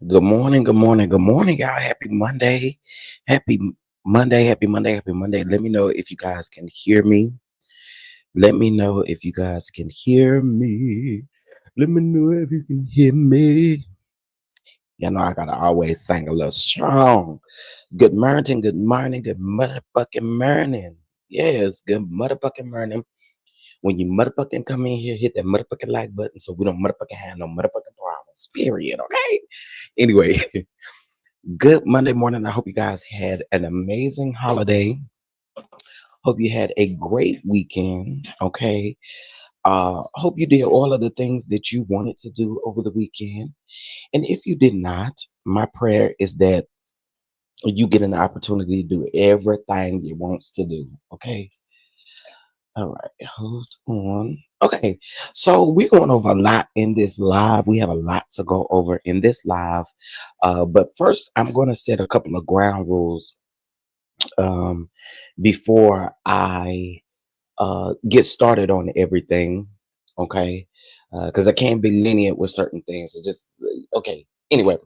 Good morning, good morning, good morning, y'all. Happy Monday. Happy Monday, happy Monday, happy Monday. Let me know if you guys can hear me. Let me know if you guys can hear me. Let me know if you can hear me. You know, I gotta always sing a little strong. Good morning, good morning, good motherfucking morning. Yes, good motherfucking morning. When you motherfucking come in here, hit that motherfucking like button so we don't motherfucking have no motherfucking problems. Period. Okay. Anyway, good Monday morning. I hope you guys had an amazing holiday. Hope you had a great weekend. Okay. Hope you did all of the things that you wanted to do over the weekend. And if you did not, my prayer is that you get an opportunity to do everything you wants to do. Okay. All right. Hold on. Okay. So we're going over a lot in this live. We have a lot to go over in this live. But first, I'm going to set a couple of ground rules um, before I get started on everything, okay? Because I can't be lenient with certain things. It just okay. Anyway,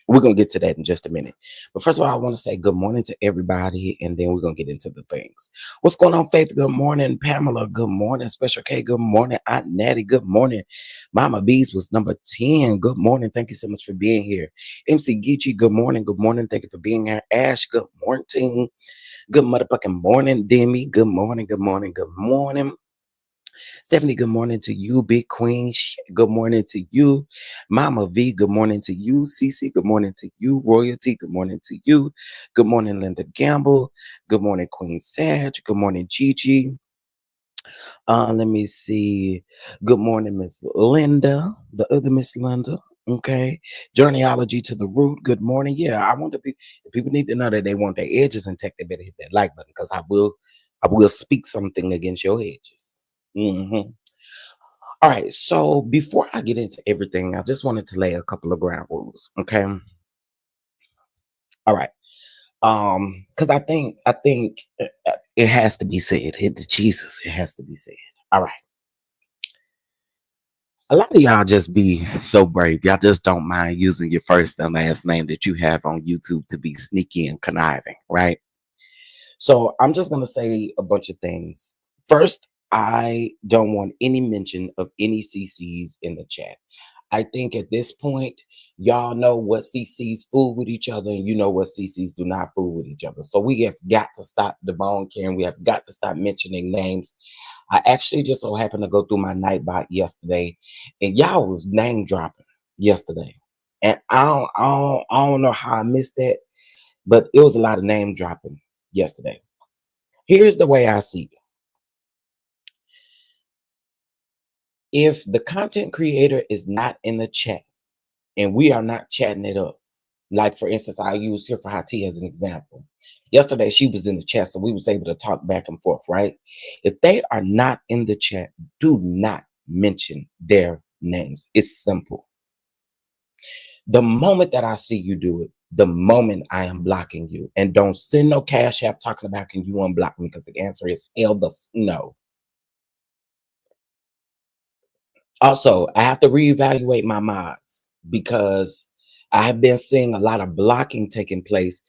we're gonna get to that in just a minute. But first of all, I want to say good morning to everybody, and then we're gonna get into the things. What's going on, Faith? Good morning, Pamela. Good morning, Special K. Good morning, Aunt Natty. Good morning, Mama Bees was number 10. Good morning. Thank you so much for being here. MC Geechee. Good morning. Good morning. Thank you for being here. Ash. Good morning. Good motherfucking morning, Demi. Good morning, good morning, good morning. Stephanie, good morning to you. Big Queen, good morning to you. Mama V, good morning to you. Cece, good morning to you. Royalty, good morning to you. Good morning, Linda Gamble. Good morning, Queen Sag. Good morning, Gigi. Let me see. Good morning, Miss Linda, the other Miss Linda. Okay. Journeyology to the root. Good morning. Yeah, I want to be people need to know that they want their edges intact. They better hit that like button because I will speak something against your edges. All right. So before I get into everything, I just wanted to lay a couple of ground rules. Okay. All right. Because I think it has to be said. Hit Jesus. It has to be said. All right. A lot of y'all just be so brave. Y'all just don't mind using your first and last name that you have on YouTube to be sneaky and conniving, right? So I'm just gonna say a bunch of things. First, I don't want any mention of any CCs in the chat. I think at this point, y'all know what CCs fool with each other, and you know what CCs do not fool with each other. So we have got to stop debunking. We have got to stop mentioning names. I actually just so happened to go through my Nightbot yesterday, and y'all was name dropping yesterday, and I don't know how I missed that, but it was a lot of name dropping yesterday. Here's the way I see it: if the content creator is not in the chat and we are not chatting it up, like for instance, I use here for Hati as an example. Yesterday she was in the chat, so we was able to talk back and forth, right? If they are not in the chat, do not mention their names. It's simple. The moment that I see you do it, the moment I am blocking you. And don't send no cash app talking about can you unblock me, because the answer is hell no. Also, I have to reevaluate my mods because I have been seeing a lot of blocking taking place.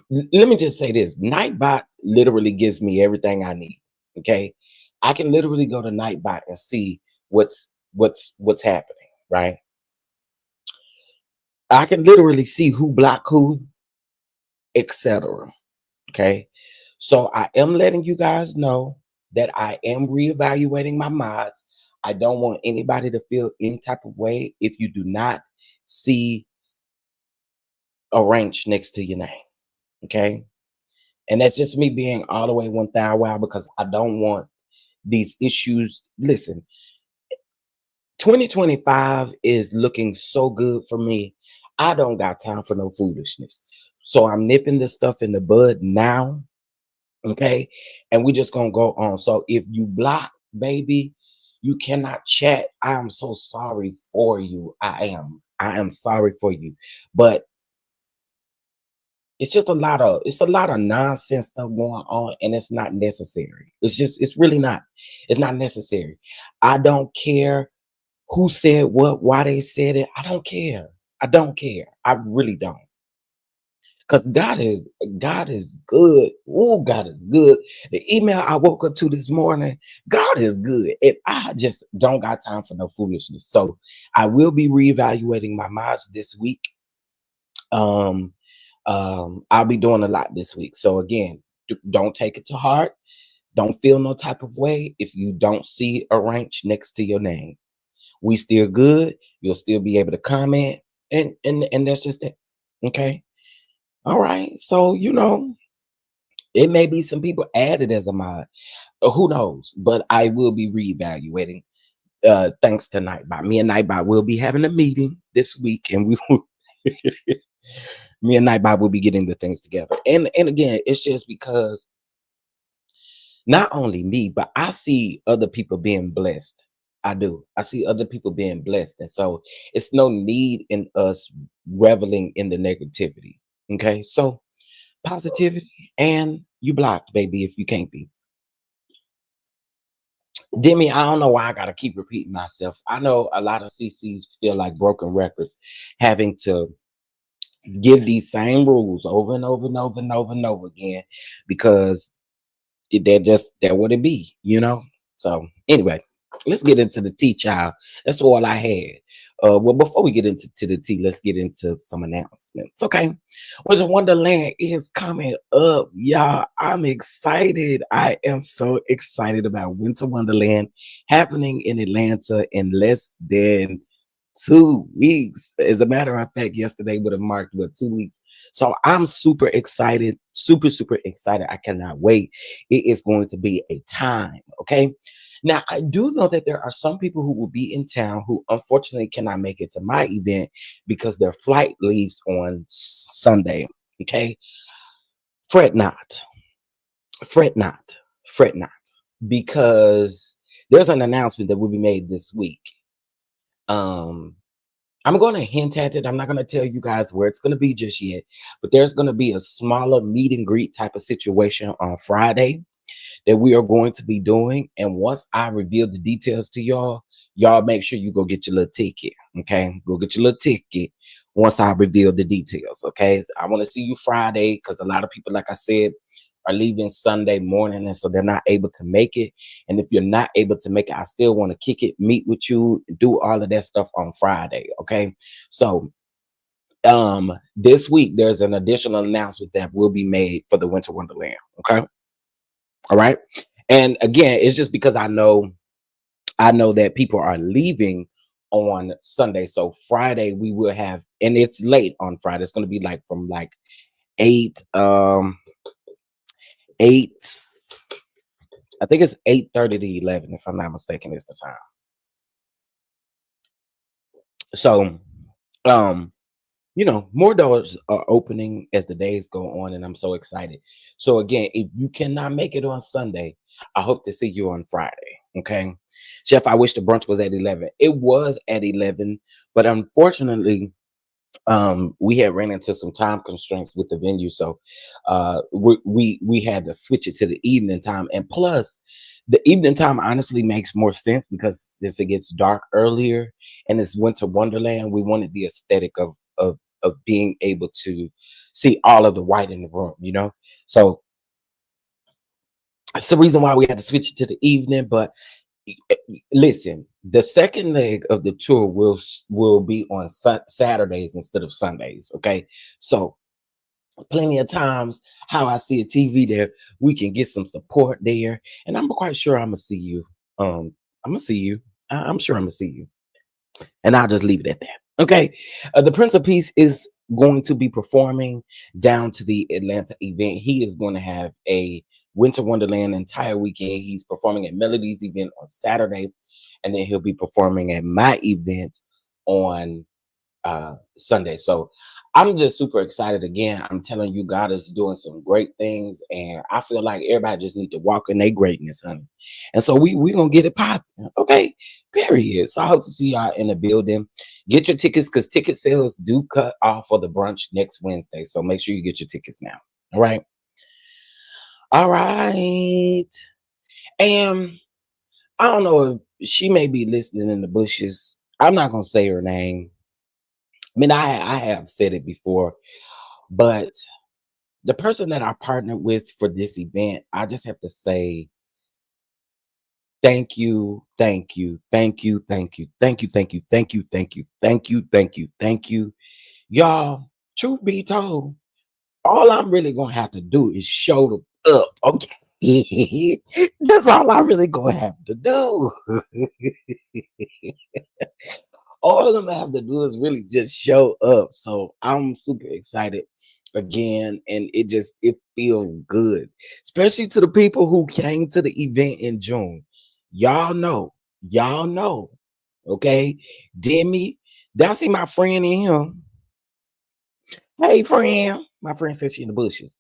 Let me just say this: Nightbot literally gives me everything I need. Okay, I can literally go to Nightbot and see what's happening. Right, I can literally see who blocked who, etc. Okay, so I am letting you guys know that I am reevaluating my mods. I don't want anybody to feel any type of way if you do not see a ranch next to your name. Okay, and that's just me being all the way 1,000 wow, because I don't want these issues. Listen, 2025 is looking so good for me. I don't got time for no foolishness. So I'm nipping this stuff in the bud now. Okay. And we just gonna go on. So if you block, baby, you cannot chat. I am so sorry for you. I am sorry for you. But it's a lot of nonsense stuff going on, and it's not necessary. It's really not. It's not necessary. I don't care who said what, why they said it. I don't care. I don't care. I really don't. Because God is good. Oh, God is good. The email I woke up to this morning, God is good. And I just don't got time for no foolishness. So I will be reevaluating my mods this week. Um, I'll be doing a lot this week. So again, don't take it to heart. Don't feel no type of way if you don't see a ranch next to your name. We still good. You'll still be able to comment, and that's just it. Okay. All right. So it may be some people added as a mod. Who knows? But I will be reevaluating. Thanks to Nightbot. Me and Nightbot will be having a meeting this week, and we will. Me and Nightbot will be getting the things together. And again, it's just because not only me, but I see other people being blessed. I do. I see other people being blessed. And so it's no need in us reveling in the negativity. Okay. So positivity, and you blocked, baby, if you can't be. Demi, I don't know why I gotta keep repeating myself. I know a lot of CCs feel like broken records, having to give these same rules over and over and over and over and over again because they're what it be. So anyway, let's get into the tea, child. That's all I had. Well, before we get into the tea, let's get into some announcements. Okay, Winter Wonderland is coming up, y'all. I'm excited. I am so excited about Winter Wonderland happening in Atlanta in less than 2 weeks. As a matter of fact, yesterday would have marked 2 weeks. So I'm super excited, super, super excited. I cannot wait. It is going to be a time. Okay. Now, I do know that there are some people who will be in town who unfortunately cannot make it to my event because their flight leaves on Sunday. Okay. Fret not, fret not, fret not, because there's an announcement that will be made this week. Um, I'm going to hint at it. I'm not going to tell you guys where it's going to be just yet, but there's going to be a smaller meet and greet type of situation on Friday that we are going to be doing. And once I reveal the details to y'all make sure you go get your little ticket. Okay. Go get your little ticket once I reveal the details. Okay. I want to see you Friday because a lot of people, like I said, are leaving Sunday morning, and so they're not able to make it. And if you're not able to make it, I still want to kick it, meet with you, do all of that stuff on Friday. Okay. So this week there's an additional announcement that will be made for the Winter Wonderland. Okay. All right. And again, it's just because I know that people are leaving on Sunday. So Friday we will have, and it's late on Friday. It's going to be like from like 8 8 I think it's 8:30 to 11, if I'm not mistaken, is the time. So, um, more doors are opening as the days go on, and I'm so excited. So again, if you cannot make it on Sunday, I hope to see you on Friday. Okay, Chef. I wish the brunch was at 11. It was at 11, but unfortunately, we had ran into some time constraints with the venue, so we had to switch it to the evening time. And plus, the evening time honestly makes more sense because since it gets dark earlier and it's Winter Wonderland, we wanted the aesthetic of being able to see all of the white in the room. So that's the reason why we had to switch it to the evening. But listen, the second leg of the tour will be on Saturdays instead of Sundays. Okay, so plenty of times how I see a TV there, we can get some support there, and I'm quite sure I'm gonna see you. I'm gonna see you. I'm sure I'm gonna see you, and I'll just leave it at that. Okay, the Prince of Peace is going to be performing down to the Atlanta event. He is going to have a Winter Wonderland entire weekend. He's performing at Melody's event on Saturday, and then he'll be performing at my event on Sunday. So I'm just super excited. Again, I'm telling you, God is doing some great things, and I feel like everybody just need to walk in their greatness, honey. And so we gonna get it popping. Okay, period. So I hope to see y'all in the building. Get your tickets because ticket sales do cut off for the brunch next Wednesday. So make sure you get your tickets now. All right. All right. And I don't know if she may be listening in the bushes. I'm not gonna say her name, I mean, I have said it before, but the person that I partnered with for this event, I just have to say thank you, thank you, thank you, thank you, thank you, thank you, thank you, thank you, thank you, thank you, thank you. Y'all, truth be told, all I'm really gonna have to do is show up. Okay. That's all I really gonna have to do. All of them have to do is really just show up. So I'm super excited again, and it feels good, especially to the people who came to the event in June. Y'all know, y'all know. Okay, Demi, that's my friend in him. Hey, friend, my friend says she in the bushes.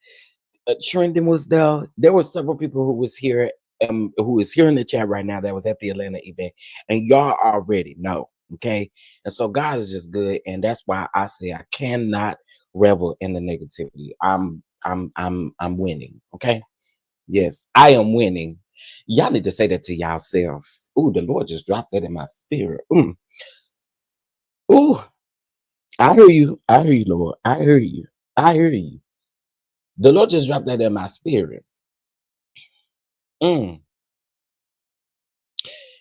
Trending was there. There were several people who is here in the chat right now that was at the Atlanta event, and y'all already know. Okay, and so God is just good, and that's why I say I cannot revel in the negativity. I'm winning. Okay, yes, I am winning. Y'all need to say that to yourself. Ooh, the Lord just dropped that in my spirit. Ooh, I hear you. I hear you, Lord. I hear you. I hear you. The Lord just dropped that in my spirit. Mm.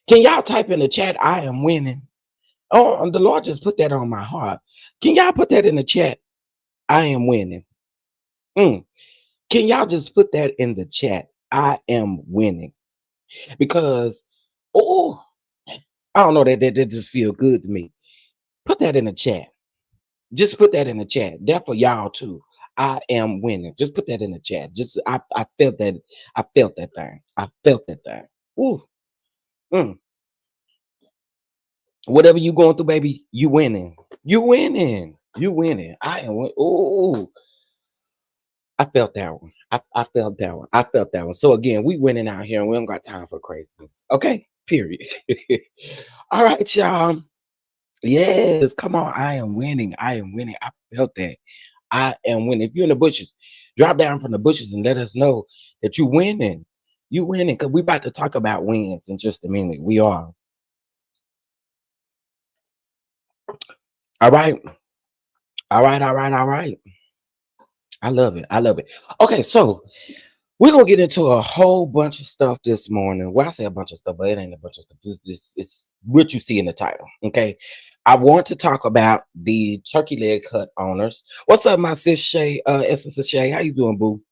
Can y'all type in the chat? I am winning. Oh, and the Lord just put that on my heart. Can y'all put that in the chat? I am winning. Mm. Can y'all just put that in the chat? I am winning. Because, oh, I don't know, that just feel good to me. Put that in the chat. Just put that in the chat. That for y'all too. I am winning. Just put that in the chat. Just I felt that. I felt that thing. I felt that thing. Ooh. Mm. Whatever you going through, baby, you winning. You winning. You winning. I am. Oh, I felt that one. I felt that one. I felt that one. So again, we winning out here, and we don't got time for craziness. Okay. Period. All right, y'all. Yes, come on. I am winning. I am winning. I felt that. I am winning. If you're in the bushes, drop down from the bushes and let us know that you winning. You winning, because we about to talk about wins in just a minute. We are. All right. All right. All right. All right. I love it. I love it. Okay, so we're gonna get into a whole bunch of stuff this morning. Well, I say a bunch of stuff, but it ain't a bunch of stuff. It's what you see in the title. Okay. I want to talk about the turkey leg hut owners. What's up, my sis Shay? Essence of Shay. How you doing, boo?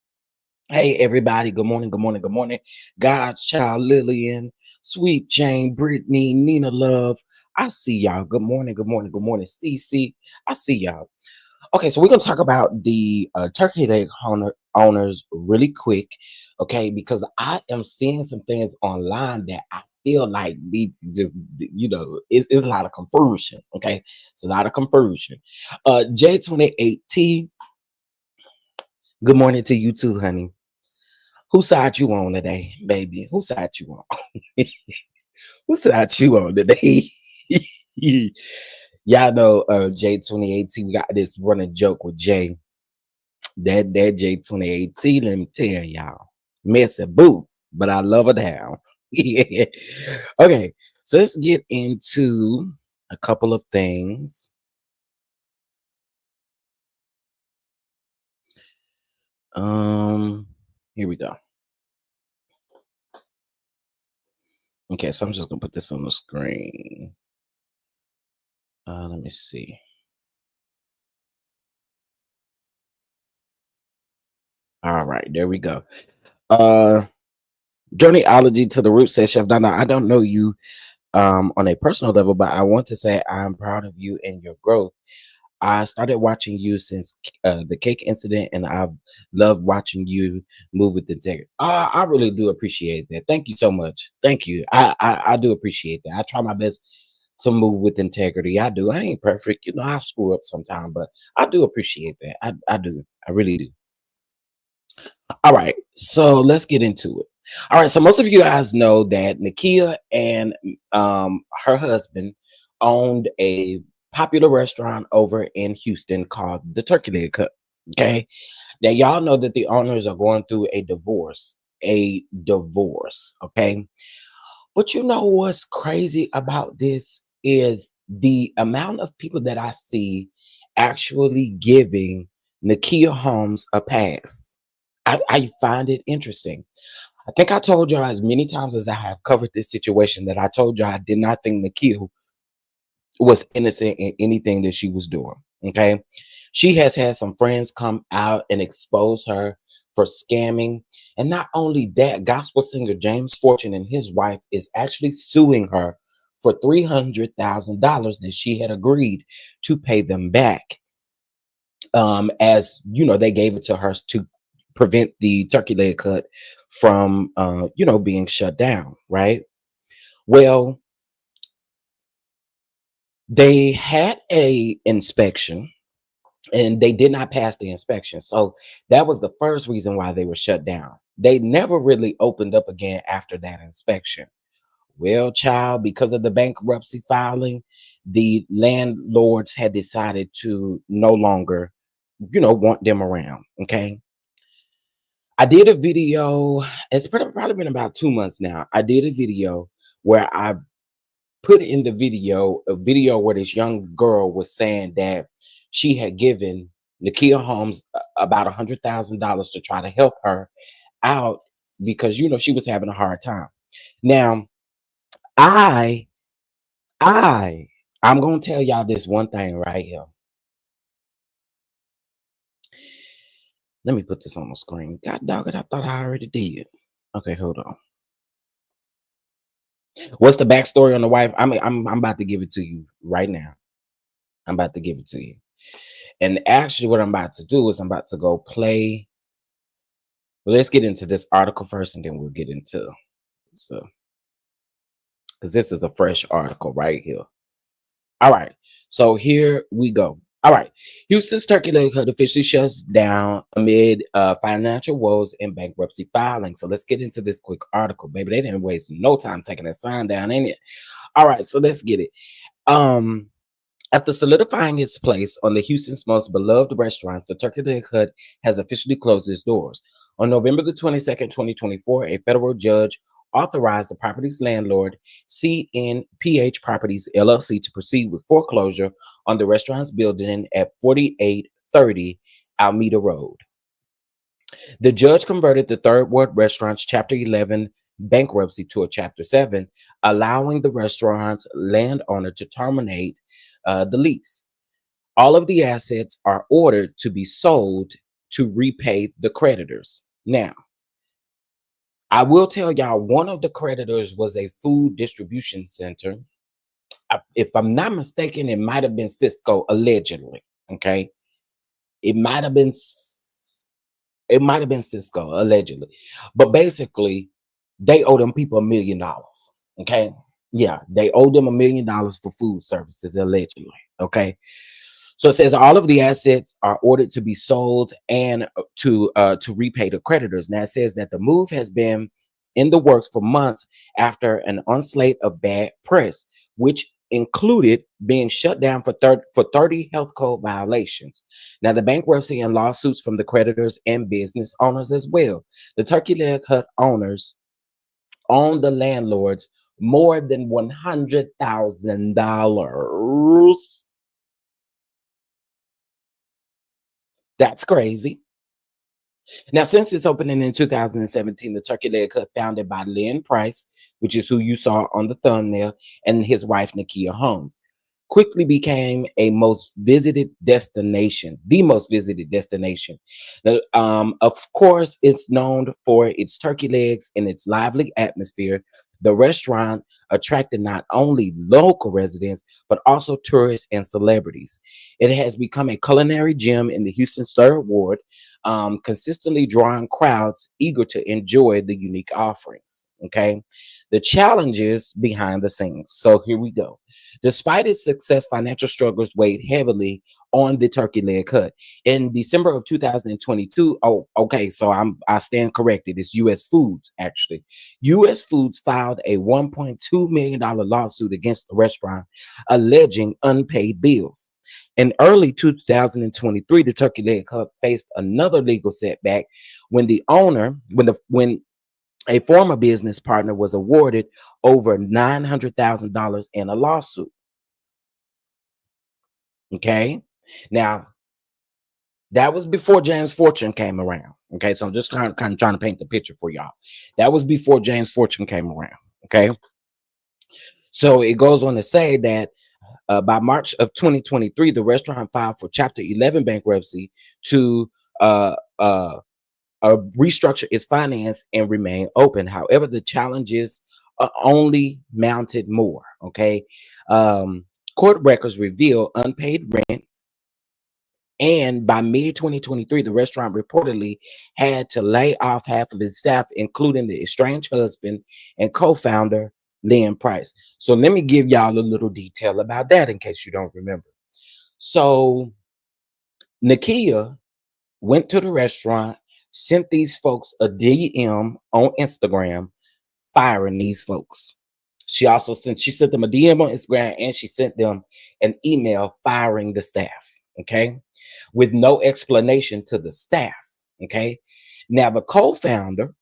Hey, everybody. Good morning. Good morning. Good morning. God's child, Lillian, Sweet Jane, Brittany, Nina Love. I see y'all. Good morning. Good morning. Good morning. CC. I see y'all. Okay, so we're gonna talk about the turkey leg owners really quick, okay? Because I am seeing some things online that I feel like need to just, it's a lot of confusion. Okay, it's a lot of confusion. J28T, good morning to you too, honey. Whose side you on today, baby? Whose side you on? Whose side you on today? Y'all know J28T. We got this running joke with Jay. That J28T, let me tell y'all, messy boo, but I love her down. Yeah. Okay, so let's get into a couple of things. Here we go. Okay, so I'm just gonna put this on the screen. Let me see. All right, there we go. Journeyology to the root says, Chef Donna, I don't know you on a personal level, but I want to say I'm proud of you and your growth. I started watching you since the cake incident, and I've loved watching you move with integrity. I really do appreciate that. Thank you so much. Thank you. I do appreciate that. I try my best to move with integrity. I do. I ain't perfect. I screw up sometime, but I do appreciate that. I do. I really do. All right, so let's get into it. All right, so most of you guys know that Nakia and her husband owned a popular restaurant over in Houston called the Turkey Leg Hut. Okay, now y'all know that the owners are going through a divorce. Okay, but you know what's crazy about this is the amount of people that I see actually giving Nakia Holmes a pass. I find it interesting. I think I told y'all as many times as I have covered this situation that I told y'all I did not think Nakia was innocent in anything that she was doing. Okay. She has had some friends come out and expose her for scamming. And not only that, gospel singer James Fortune and his wife is actually suing her for $300,000 that she had agreed to pay them back. As you know, they gave it to her to prevent the turkey leg cut from, being shut down, right? Well, they had a inspection and they did not pass the inspection. So that was the first reason why they were shut down. They never really opened up again after that inspection. Well, child, because of the bankruptcy filing, the landlords had decided to no longer, want them around. Okay. I did a video, it's probably been about 2 months now. I did a video where I put in the video a video where this young girl was saying that she had given Nakia Holmes about $100,000 to try to help her out because she was having a hard time. Now, I I I'm gonna tell y'all this one thing right here. Let me put this on the screen. God dog it, I thought I already did. Okay, hold on. What's the backstory on the wife? I'm about to give it to you right now. I'm about to give it to you. And actually, what I'm about to do is I'm about to go play. Well, let's get into this article first, and then we'll get into stuff. Because this is a fresh article right here. All right. So here we go. All right. Houston's turkey leg hut officially shuts down amid financial woes and bankruptcy filing. So let's get into this quick article, baby. They didn't waste no time taking that sign down, ain't it? All right. So let's get it. Um, After solidifying its place on the Houston's most beloved restaurants, the Turkey Leg Hut has officially closed its doors. On November the 22nd, 2024, a federal judge authorized the property's landlord, CNPH Properties LLC, to proceed with foreclosure on the restaurant's building at 4830 Alameda Road. The judge converted the Third Ward Restaurant's Chapter 11 bankruptcy to a Chapter 7, allowing the restaurant's landowner to terminate the lease. All of the assets are ordered to be sold to repay the creditors. Now, I will tell y'all one of the creditors was a food distribution center. If I'm not mistaken, it might have been Cisco, allegedly. Okay. It might have been Cisco, allegedly. But basically, they owe them people $1 million. Okay. Yeah, they owe them $1 million for food services, allegedly. Okay. So it says all of the assets are ordered to be sold and to repay the creditors. Now it says that the move has been in the works for months after an onslaught of bad press, which included being shut down for 30 health code violations. Now the bankruptcy and lawsuits from the creditors and business owners as well. The Turkey Leg Hut owners own the landlords more than $100,000. That's crazy. Now, since its opening in 2017, the Turkey Leg Hut, founded by Lynn Price, which is who you saw on the thumbnail, and his wife, Nakia Holmes, quickly became a most visited destination, the most visited destination. Of course, it's known for its turkey legs and its lively atmosphere. The restaurant attracted not only local residents, but also tourists and celebrities. It has become a culinary gem in the Houston's Third Ward, consistently drawing crowds eager to enjoy the unique offerings. Okay. The challenges behind the scenes. So here we go. Despite its success, financial struggles weighed heavily on the Turkey Leg Hut. In December of 2022, oh, okay, so I stand corrected. It's U.S. Foods, actually. U.S. Foods filed a $1.2 million lawsuit against the restaurant, alleging unpaid bills. In early 2023, the Turkey Leg Hut faced another legal setback when when a former business partner was awarded over $900,000 in a lawsuit. Okay. Now, that was before James Fortune came around. Okay. So I'm just kind of trying to paint the picture for y'all. That was before James Fortune came around. Okay. So it goes on to say that by March of 2023, the restaurant filed for Chapter 11 bankruptcy to uh, uh, restructure its finance and remain open. However, the challenges only mounted more. Okay. Um, Court records reveal unpaid rent. And by mid 2023, the restaurant reportedly had to lay off half of its staff, including the estranged husband and co founder, Lynn Price. So let me give y'all a little detail about that in case you don't remember. So Nakia went to the restaurant, sent these folks a DM on Instagram, firing these folks. She sent them a DM on Instagram and she sent them an email firing the staff. Okay. With no explanation to the staff. Okay. Now the co-founder,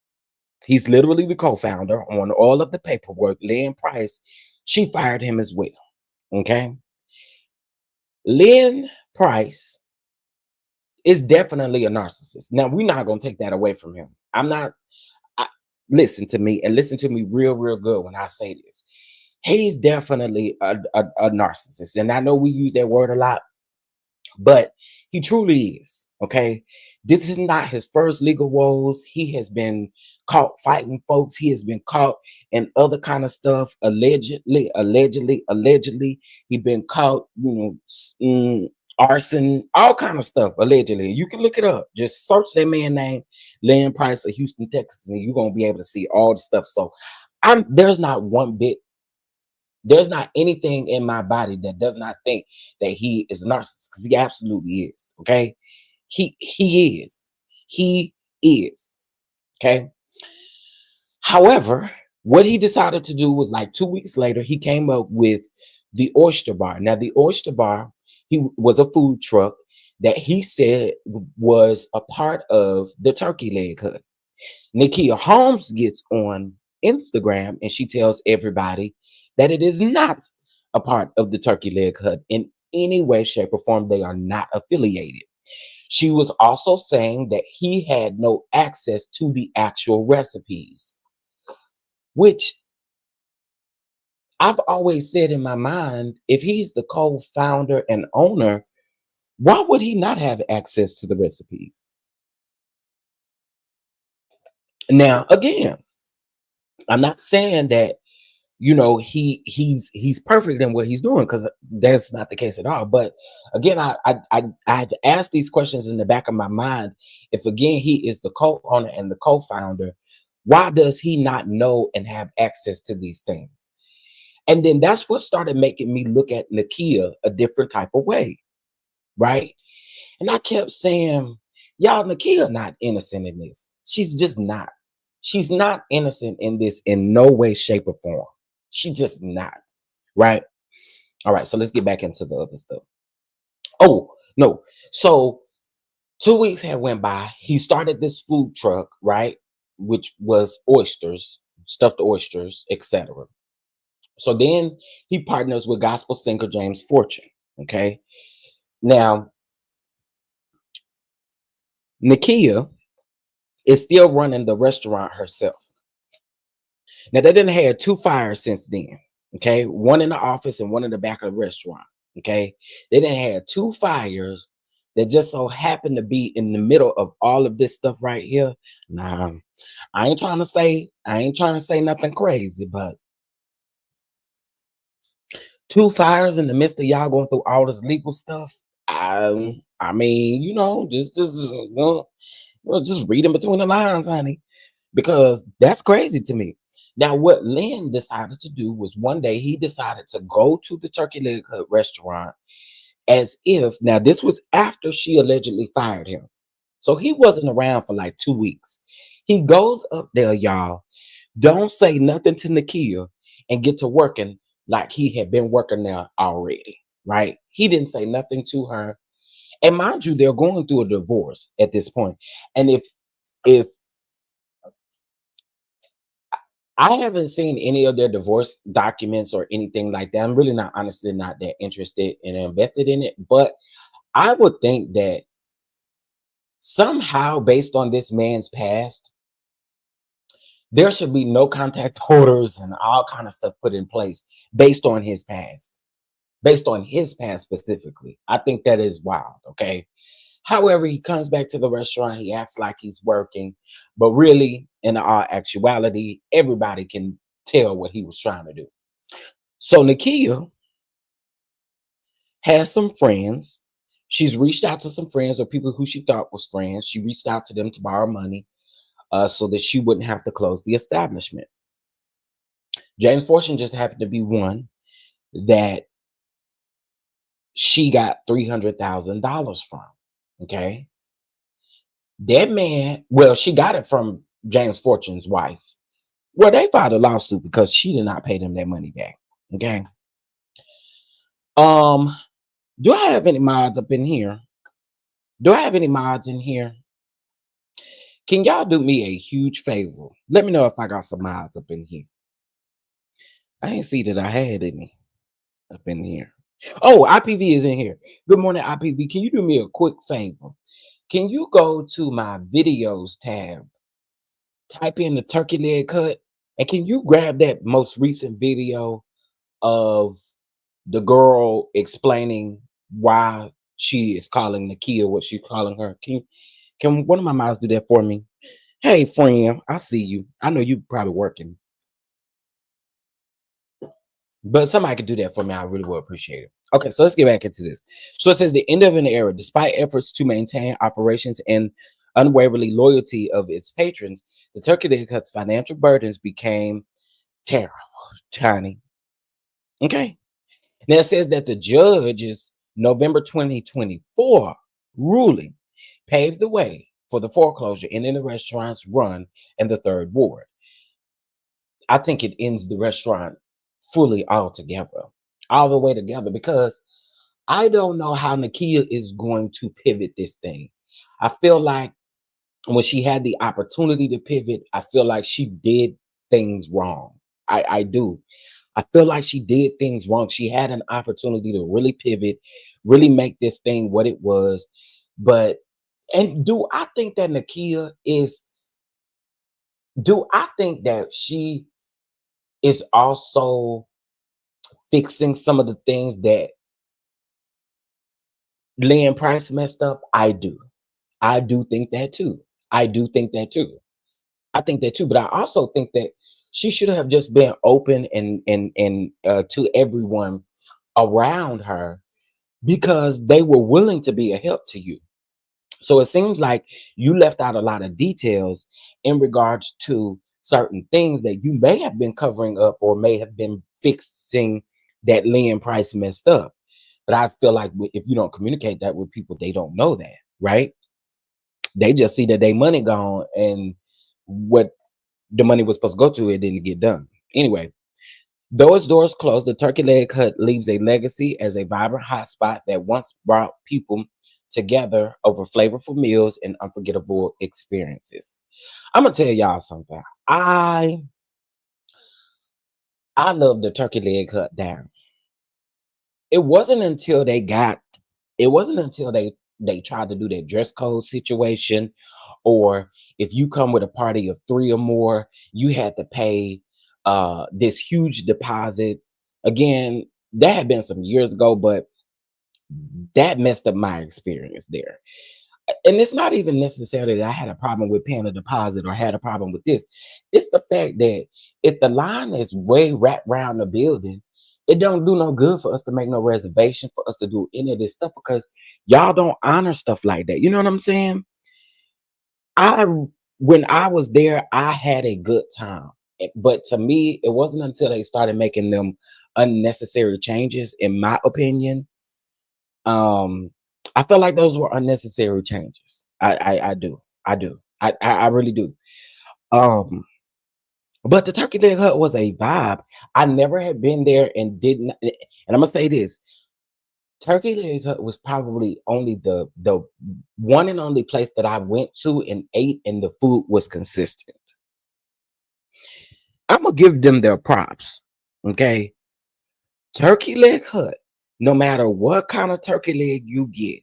he's literally the co-founder on all of the paperwork, Lynn Price, she fired him as well. Okay. Lynn Price is definitely a narcissist. Now we're not gonna take that away from him. I'm not I, listen to me and listen to me real good when I say this. He's definitely a narcissist. And I know we use that word a lot, but he truly is. Okay. This is not his first legal woes. He has been caught fighting folks. He has been caught in other kind of stuff. Allegedly. He been caught, arson, all kind of stuff. Allegedly. You can look it up. Just search that man name, Lynn Price of Houston, Texas, and you're gonna be able to see all the stuff. So there's not anything in my body that does not think that he is a narcissist, because he absolutely is. Okay. He is. He is. Okay. However, what he decided to do was, like, 2 weeks later, he came up with the Oyster Bar. Now, the Oyster Bar, he was a food truck that he said was a part of the Turkey Leg Hut. Nakia Holmes gets on Instagram and she tells everybody that it is not a part of the Turkey Leg Hut in any way, shape, or form. They are not affiliated. She was also saying that he had no access to the actual recipes, which I've always said in my mind, if he's the co-founder and owner, why would he not have access to the recipes? Now, again, I'm not saying that he's perfect in what he's doing, because that's not the case at all. But again, I've asked these questions in the back of my mind. If again he is the co-owner and the co-founder, why does he not know and have access to these things? And then that's what started making me look at Nakia a different type of way, right? And I kept saying, y'all, Nakia not innocent in this. She's just not. She's not innocent in this in no way, shape, or form. She just not. Right? All right. So let's get back into the other stuff. Oh, no. So 2 weeks had went by. He started this food truck, right? Which was oysters, stuffed oysters, etc. So then he partners with gospel singer James Fortune. Okay. Now, Nakia is still running the restaurant herself. Now, they didn't have two fires since then. Okay. One in the office and one in the back of the restaurant. Okay. They didn't have two fires that just so happened to be in the middle of all of this stuff right here. Nah, I ain't trying to say nothing crazy, but two fires in the midst of y'all going through all this legal stuff. I mean, just reading between the lines, honey, because that's crazy to me. Now, what Lynn decided to do was, one day he decided to go to the Turkey Leg Hut restaurant, as if, now this was after she allegedly fired him. So he wasn't around for like 2 weeks. He goes up there, y'all, don't say nothing to Nakia, and get to working like he had been working there already, right? He didn't say nothing to her. And mind you, they're going through a divorce at this point. And if I haven't seen any of their divorce documents or anything like that. I'm really not honestly not that interested and invested in it. But I would think that somehow, based on this man's past, there should be no contact orders and all kind of stuff put in place based on his past. Based on his past specifically. I think that is wild. Okay. However, he comes back to the restaurant, he acts like he's working, but really, in all actuality, everybody can tell what he was trying to do. So Nakia has some friends. She's reached out to some friends or people who she thought was friends. She reached out to them to borrow money so that she wouldn't have to close the establishment. James Fortune just happened to be one that she got $300,000 from. Okay. That man, well, she got it from James Fortune's wife. Well, they filed a lawsuit because she did not pay them their money back. Okay. Um, do I have any mods up in here? Do I have any mods in here? Can y'all do me a huge favor? Let me know if I got some mods up in here. I didn't see that I had any up in here. Oh, IPV is in here. Good morning, IPV. Can you do me a quick favor? Can you go to my videos tab, type in the turkey leg cut, and can you grab that most recent video of the girl explaining why she is calling Nakia what she's calling her? Can one of my moms do that for me? Hey, friend, I see you. I know you probably working, but somebody could do that for me. I really would appreciate it. Okay, so let's get back into this. So it says the end of an era, despite efforts to maintain operations and unwaveringly loyalty of its patrons, the Turkey Leg Hut's financial burdens became terrible, tiny. Okay. Now it says that the judge's November 2024 ruling paved the way for the foreclosure ending the restaurant's run in the third ward. I think it ends the restaurant fully altogether, all the way together, because I don't know how Nakia is going to pivot this thing. I feel like when she had the opportunity to pivot, I feel like she did things wrong. I do. I feel like she did things wrong. She had an opportunity to really pivot, really make this thing what it was. But, and do I think that Nakia is, do I think that she is also fixing some of the things that Lynn Price messed up? I do. I do think that too. I do think that too. I think that too. But I also think that she should have just been open and to everyone around her because they were willing to be a help to you. So it seems like you left out a lot of details in regards to certain things that you may have been covering up or may have been fixing that Lynn Price messed up. But I feel like if you don't communicate that with people, they don't know that, right? They just see that they money gone and what the money was supposed to go to, it didn't get done. Anyway, though its doors closed, the Turkey Leg Hut leaves a legacy as a vibrant hotspot that once brought people together over flavorful meals and unforgettable experiences. I'm gonna tell y'all something. I love the Turkey Leg Hut down. It wasn't until they got, it wasn't until they tried to do that dress code situation, or if you come with a party of three or more, you had to pay this huge deposit. Again, that had been some years ago, but that messed up my experience there. And it's not even necessarily that I had a problem with paying a deposit or had a problem with this. It's the fact that if the line is way wrapped around the building, it don't do no good for us to make no reservation, for us to do any of this stuff because y'all don't honor stuff like that. You know what I'm saying? I When I was there, I had a good time. But to me, it wasn't until they started making them unnecessary changes, in my opinion. Um, I felt like those were unnecessary changes. I do. I do. I really do. Um, but the Turkey Leg Hut was a vibe. I never had been there and didn't. And I'm gonna say this: Turkey Leg Hut was probably only the one and only place that I went to and ate, and the food was consistent. I'm gonna give them their props. Okay, Turkey Leg Hut. No matter what kind of turkey leg you get,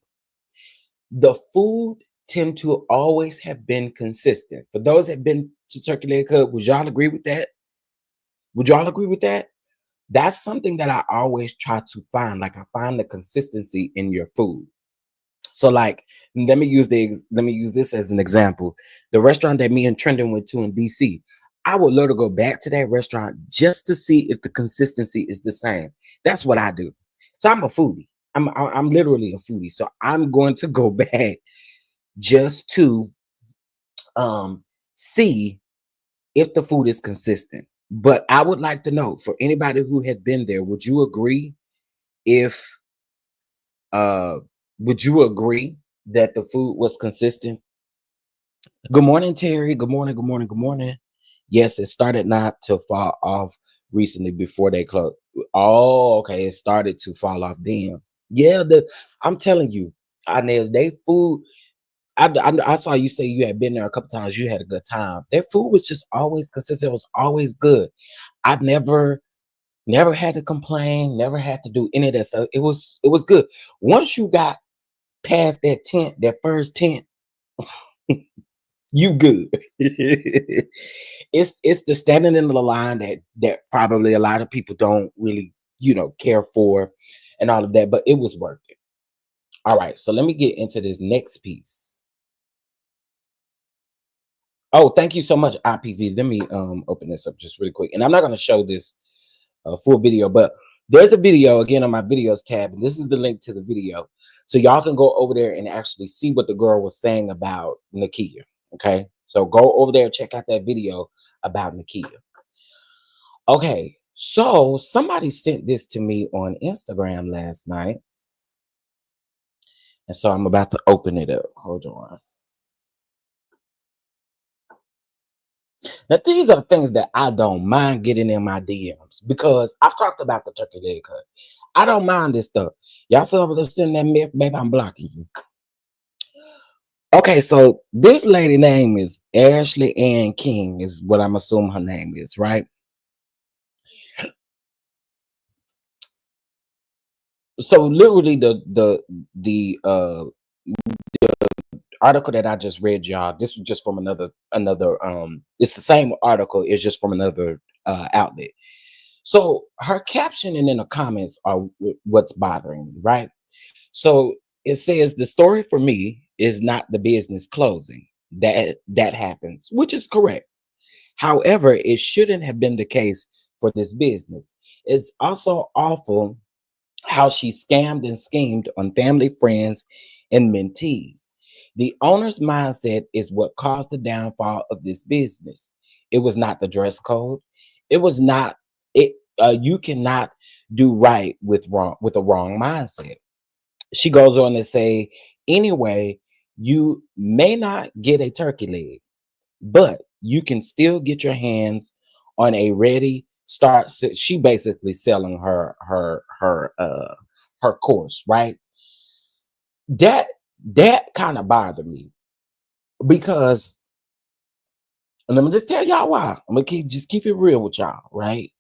the food tend to always have been consistent. For those that have been to Turkey Leg Hut, would y'all agree with that? Would y'all agree with that? That's something that I always try to find. Like I find the consistency in your food. So like let me use this as an example. The restaurant that me and Trendon went to in DC, I would love to go back to that restaurant just to see if the consistency is the same. That's what I do. So I'm a foodie. I'm literally a foodie. So I'm going to go back just to see if the food is consistent. But I would like to know for anybody who had been there, if uh would you agree that the food was consistent? Good morning, Terry. Good morning, good morning, good morning. Yes, it started not to fall off recently before they closed. Oh, okay. It started to fall off then. Yeah, I'm telling you, Inez, they food. I saw you say you had been there a couple times. You had a good time. Their food was just always consistent. It was always good. I've never had to complain. Never had to do any of that stuff. It was good. Once you got past that tent, that first tent, you good. It's the standing in the line that probably a lot of people don't really care for, and all of that. But it was worth it. All right, so let me get into this next piece. Oh, thank you so much, IPV. Let me open this up just really quick, and I'm not going to show this full video, but there's a video again on my videos tab, and this is the link to the video, so y'all can go over there and actually see what the girl was saying about Nakia. Okay, so go over there and check out that video about Nakia. Okay, so somebody sent this to me on Instagram last night, and so I'm about to open it up. Hold on. Now, these are things that I don't mind getting in my DMs because I've talked about the turkey leg cut. I don't mind this stuff. Y'all some of us sending that mess, baby, I'm blocking you. Okay, so this lady name is Ashley Ann King, is what I'm assuming her name is, right? So literally the article that I just read, y'all, this was just from another it's the same article, it's just from another outlet. So her caption and in the comments are what's bothering me, right? So it says the story for me is not the business closing. That happens, which is correct. However, it shouldn't have been the case for this business. It's also awful how she scammed and schemed on family, friends, and mentees. The owner's mindset is what caused the downfall of this business. It was not the dress code. It was not it. You cannot do right with a wrong mindset. She goes on to say, anyway, you may not get a turkey leg, but you can still get your hands on a ready start. She basically selling her course, right? That kind of bothered me because, and let me just tell y'all why. I'm gonna keep it real with y'all, right?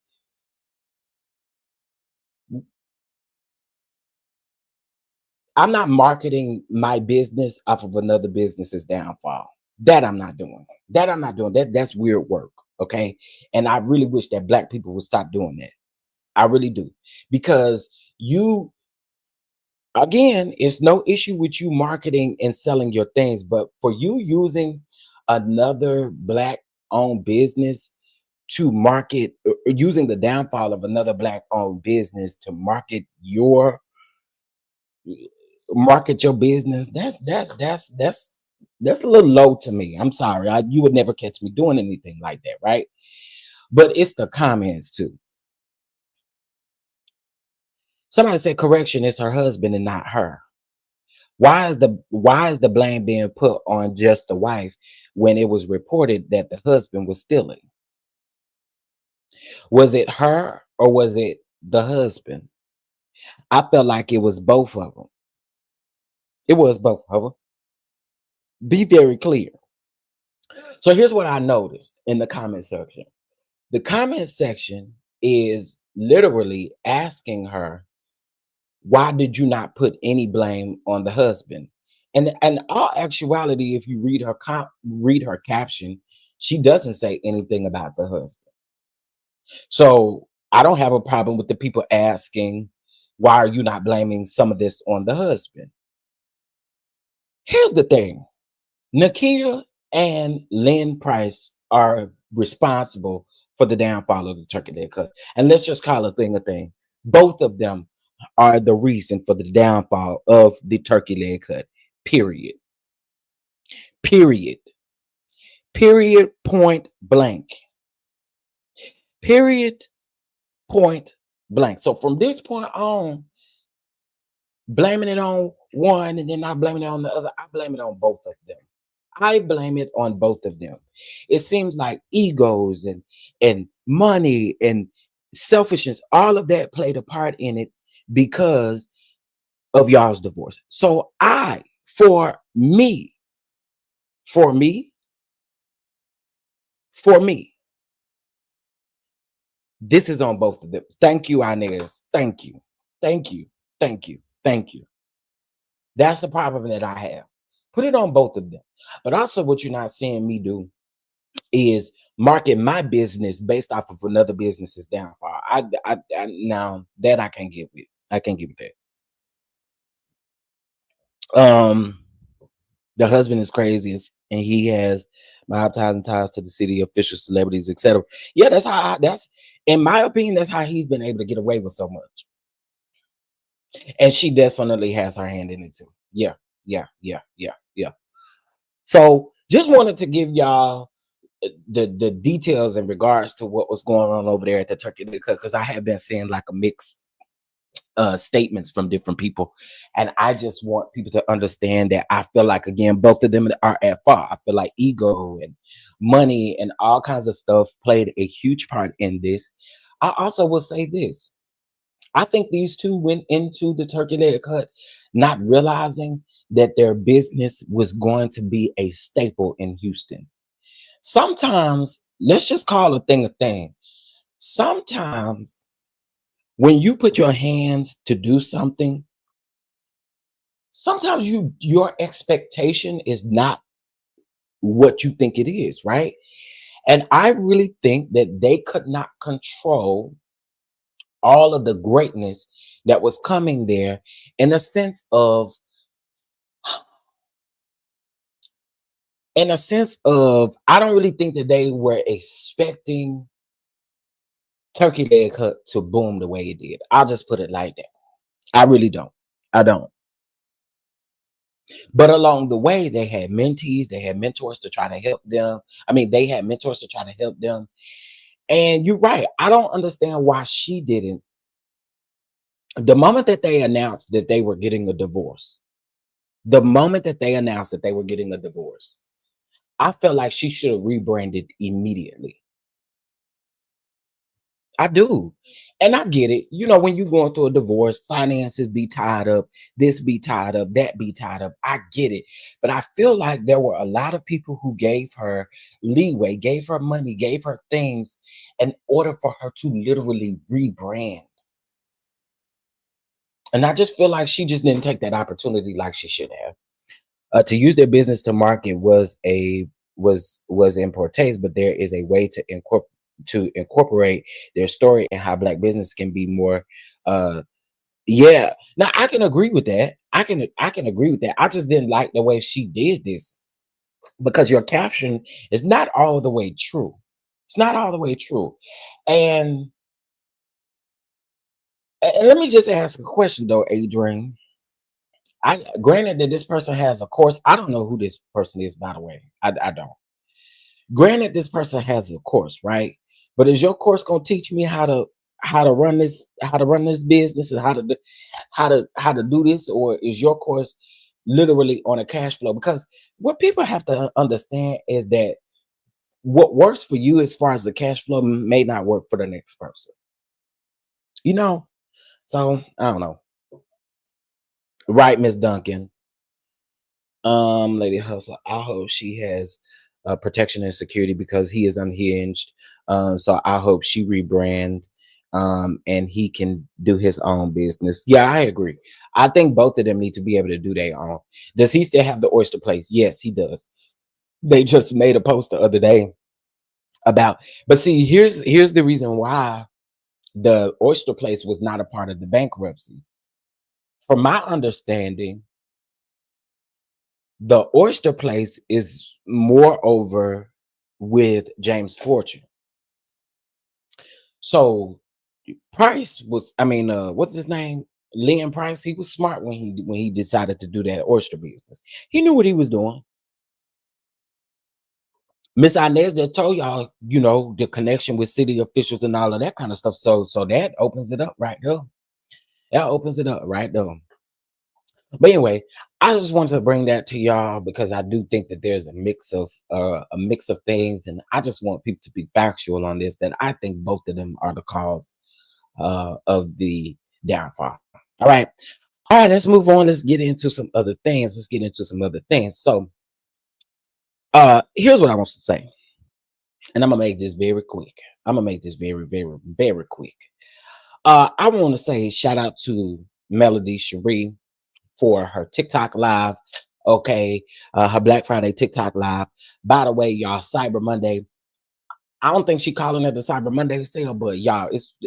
I'm not marketing my business off of another business's downfall. That I'm not doing. That I'm not doing. That's weird work. Okay. And I really wish that black people would stop doing that. I really do. Because you again, it's no issue with you marketing and selling your things, but for you using another black owned business to market using the downfall of another black owned business to market your business, that's a little low to me. I'm sorry. You would never catch me doing anything like that, right? But it's the comments too. Somebody said correction, it's her husband and not her. Why is the blame being put on just the wife when it was reported that the husband was stealing? Was it her or was it the husband? I felt like it was both of them. It was both of them. Be very clear. So here's what I noticed in the comment section. The comment section is literally asking her, why did you not put any blame on the husband? And all actuality, if you read her caption, she doesn't say anything about the husband. So I don't have a problem with the people asking, why are you not blaming some of this on the husband? Here's the thing. Nakia and Lynn Price are responsible for the downfall of the turkey leg cut. And let's just call a thing a thing. Both of them are the reason for the downfall of the turkey leg cut. Period. Period. Period. Point blank. Period. Point blank. So from this point on, blaming it on one and then not blaming it on the other, I blame it on both of them. I blame it on both of them. It seems like egos and money and selfishness, all of that played a part in it because of y'all's divorce. So for me, for me, this is on both of them. Thank you, Inez. Thank you. Thank you. Thank you. Thank you. That's the problem that I have. Put it on both of them. But also, what you're not seeing me do is market my business based off of another business's downfall. I now that I can't get with. I can't get with that. The husband is crazy and he has mild ties and ties to the city, official celebrities, etc. Yeah, that's in my opinion, that's how he's been able to get away with so much. And she definitely has her hand in it too. Yeah, yeah, yeah, yeah, yeah. So just wanted to give y'all the details in regards to what was going on over there at the turkey because I have been seeing like a mix statements from different people, and I just want people to understand that I feel like again both of them are at fault. I feel like ego and money and all kinds of stuff played a huge part in this. I also will say this. I think these two went into the turkey leg cut not realizing that their business was going to be a staple in Houston. Sometimes, let's just call a thing a thing. Sometimes, when you put your hands to do something, sometimes your expectation is not what you think it is, right? And I really think that they could not control all of the greatness that was coming there in a sense of I don't really think that they were expecting turkey leg cut to boom the way it did. I'll just put it like that. I really don't. I don't. But along the way, they had mentees, they had mentors to try to help them. I mean, they had mentors to try to help them. And you're right. I don't understand why she didn't. The moment that they announced that they were getting a divorce, the moment that they announced that they were getting a divorce, I felt like she should have rebranded immediately. I do. And I get it. You know, when you're going through a divorce, finances be tied up, this be tied up, that be tied up. I get it. But I feel like there were a lot of people who gave her leeway, gave her money, gave her things in order for her to literally rebrand. And I just feel like she just didn't take that opportunity like she should have. To use their business to market was in poor taste, but there is a way to incorporate their story and how black business can be more yeah. Now I can agree with that. I can agree with that. I just didn't like the way she did this because your caption is not all the way true. It's not all the way true. And, and let me just ask a question though, Adrian. I granted that this person has a course. I don't know who this person is, by the way. I don't. Granted, this person has a course, right? But is your course gonna teach me how to run this business and how to do this, or is your course literally on a cash flow? Because what people have to understand is that what works for you as far as the cash flow may not work for the next person. You know, so I don't know. Right, Miss Duncan. Lady Hustler. I hope she has protection and security because he is unhinged. So I hope she rebrand, and he can do his own business. Yeah, I agree. I think both of them need to be able to do their own. Does he still have the oyster place? Yes, he does. They just made a post the other day about, but see, here's the reason why the oyster place was not a part of the bankruptcy. From my understanding, the oyster place is moreover with James Fortune. So Price was, I mean, what's his name? Leon Price. He was smart when he decided to do that oyster business. He knew what he was doing. Miss Inez just told y'all, the connection with city officials and all of that kind of stuff. So that opens it up right there. That opens it up right there. But anyway, I just wanted to bring that to y'all because I do think that there's a mix of things, and I just want people to be factual on this. That I think both of them are the cause of the downfall. All right, let's move on. Let's get into some other things. So, here's what I want to say, and I'm gonna make this very quick. I'm gonna make this very, very, very quick. I want to say shout out to Melody Cherie for her TikTok live. Okay, her Black Friday TikTok live. By the way, y'all, Cyber Monday. I don't think she calling it the Cyber Monday sale, but y'all, it's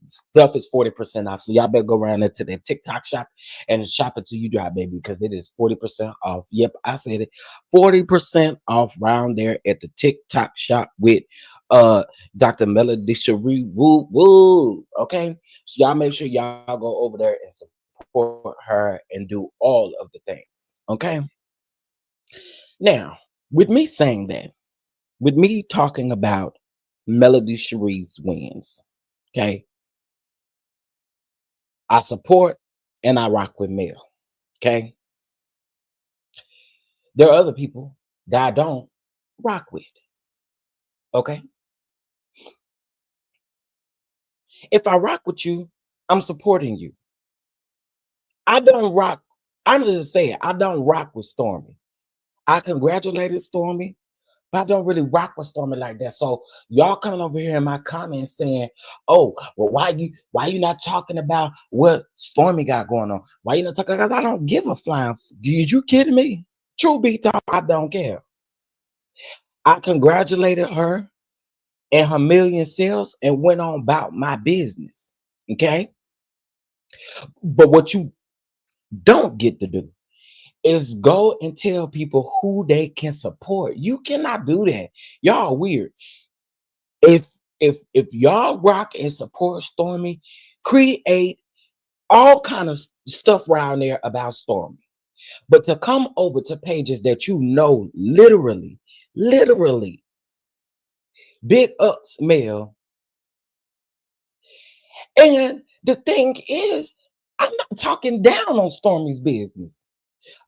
stuff is 40% off. So y'all better go around there to their TikTok shop and shop it till you drop, baby, because it is 40% off. Yep, I said it. 40% off round there at the TikTok shop with Dr. Melody Cherie. Woo woo. Okay. So y'all make sure y'all go over there and support her and do all of the things. Okay. Now, with me saying that, with me talking about Melody Cherie's wins, okay, I support and I rock with Mel. Okay. There are other people that I don't rock with. Okay. If I rock with you, I'm supporting you. I don't rock. I'm just saying, I don't rock with Stormy. I congratulated Stormy, but I don't really rock with Stormy like that. So y'all coming over here in my comments saying, "Oh, well, why you not talking about what Stormy got going on? Why you not talking?" Because I don't give a flying. Did you kidding me? True be told, I don't care. I congratulated her and her million sales and went on about my business. Okay, but what you don't get to do is go and tell people who they can support. You cannot do that. Y'all weird. If y'all rock and support Stormy, create all kind of stuff around there about Stormy. But to come over to pages that literally big ups Mel. And the thing is, I'm not talking down on Stormy's business.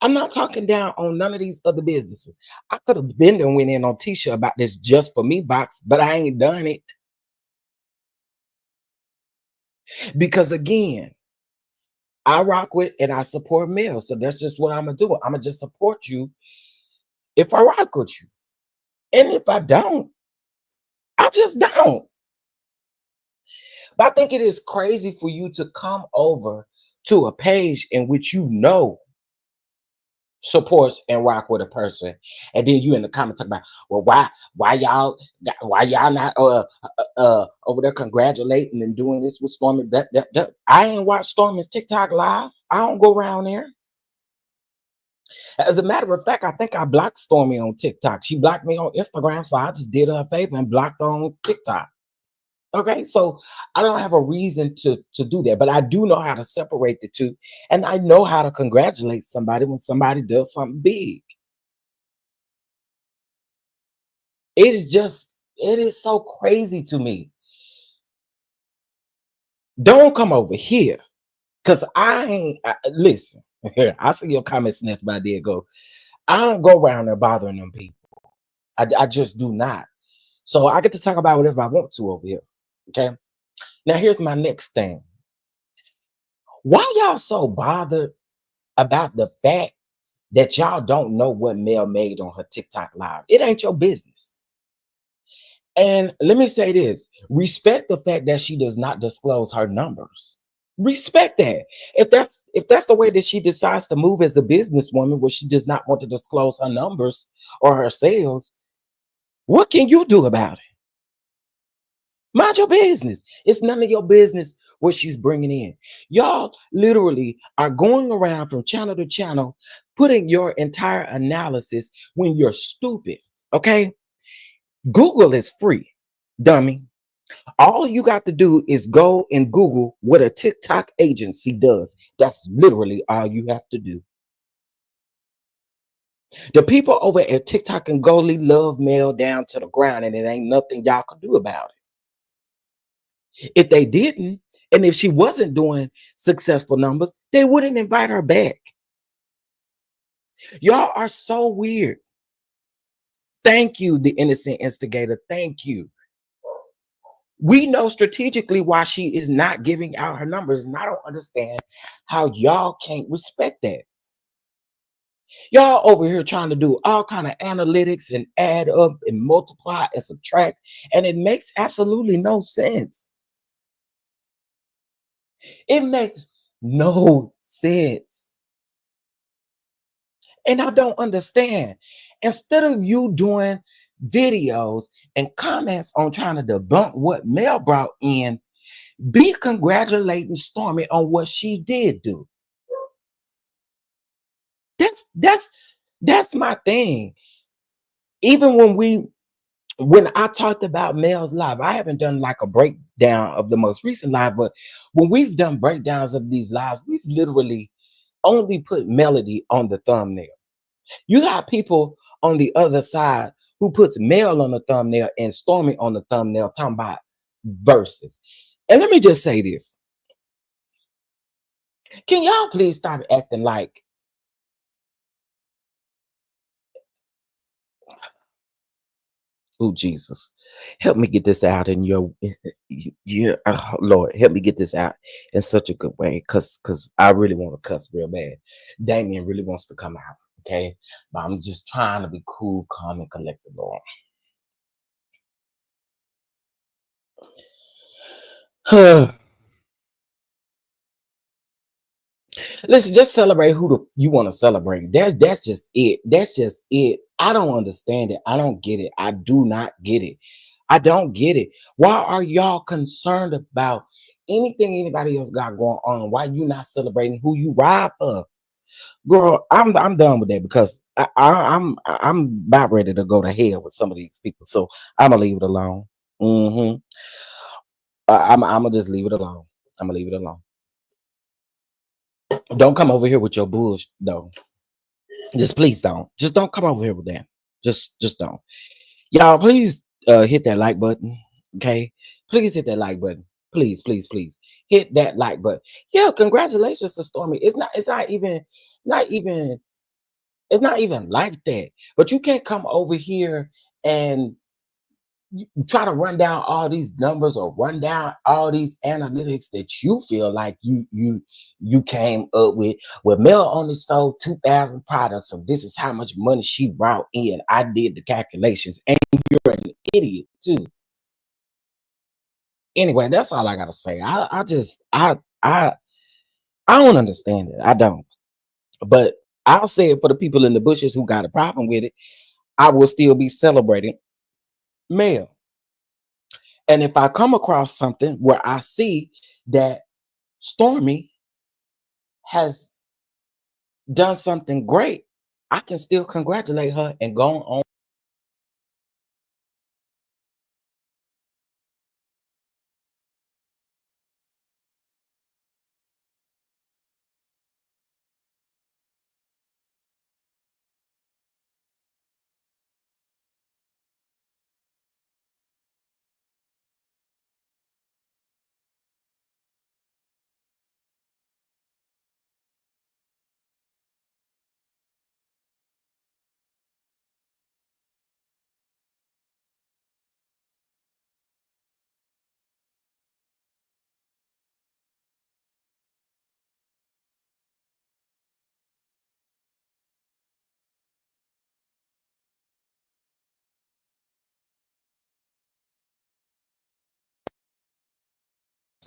I'm not talking down on none of these other businesses. I could have been and went in on Tisha about this just for me box, but I ain't done it. Because again, I rock with and I support Mel. So that's just what I'm gonna do. I'm gonna just support you if I rock with you. And if I don't, I just don't. But I think it is crazy for you to come over to a page in which supports and rock with a person, and then you in the comments talk about, well, why y'all not over there congratulating and doing this with Stormy? That I ain't watched Stormy's TikTok live. I don't go around there. As a matter of fact, I think I blocked Stormy on TikTok. She blocked me on Instagram, so I just did her a favor and blocked her on TikTok. Okay, so I don't have a reason to do that, but I do know how to separate the two, and I know how to congratulate somebody when somebody does something big. It is so crazy to me. Don't come over here, cause I ain't listen. Here, I see your comments snatched by there. Go. I don't go around there bothering them people. I just do not. So I get to talk about whatever I want to over here. Okay. Now here's my next thing. Why y'all so bothered about the fact that y'all don't know what Mel made on her TikTok live. It ain't your business. And let me say this: respect the fact that she does not disclose her numbers. Respect that. If that's the way that she decides to move as a businesswoman, where she does not want to disclose her numbers or her sales, what can you do about it? Mind your business. It's none of your business what she's bringing in. Y'all literally are going around from channel to channel, putting your entire analysis when you're stupid. Okay, Google is free, dummy. All you got to do is go and Google what a TikTok agency does. That's literally all you have to do. The people over at TikTok and Goldie love Mel down to the ground, and it ain't nothing y'all can do about it. If they didn't, and if she wasn't doing successful numbers, they wouldn't invite her back. Y'all are so weird. Thank you, the innocent instigator. Thank you. We know strategically why she is not giving out her numbers, and I don't understand how y'all can't respect that. Y'all over here trying to do all kind of analytics and add up and multiply and subtract, and it makes absolutely no sense. It makes no sense. And I don't understand. Instead of you doing videos and comments on trying to debunk what Mel brought in, be congratulating Stormy on what she did do. That's my thing. Even when I talked about Mel's live, I haven't done like a breakdown of the most recent live, but when we've done breakdowns of these lives, we've literally only put melody on the thumbnail. You got people on the other side who puts Mel on the thumbnail and Stormy on the thumbnail talking about verses. And let me just say this. Can y'all please stop acting like, oh Jesus, help me get this out in your, yeah, Lord, help me get this out in such a good way, cause I really want to cuss real bad. Damien really wants to come out, okay, but I'm just trying to be cool, calm, and collected, Lord. Listen, just celebrate who you want to celebrate. That's just it. That's just it. I don't understand it. I don't get it. I do not get it. I don't get it. Why are y'all concerned about anything anybody else got going on? Why you not celebrating who you ride for? Girl, I'm done with that because I'm about ready to go to hell with some of these people. So I'm gonna leave it alone. hmm I'm gonna just leave it alone. I'm gonna leave it alone. Don't come over here with your bullshit though. Just please don't. Just don't come over here with that. Just don't. Y'all, please hit that like button. Okay. Please hit that like button. Please, please, please. Hit that like button. Yeah, congratulations to Stormy. It's not even it's not even like that. But you can't come over here and you try to run down all these numbers or run down all these analytics that you feel like you came up with. Well, Mel only sold 2,000 products, so this is how much money she brought in. I did the calculations, and you're an idiot too. Anyway, that's all I gotta say. I don't understand it. I don't. But I'll say it for the people in the bushes who got a problem with it. I will still be celebrating Mel. And if I come across something where I see that Stormy has done something great, I can still congratulate her and go on.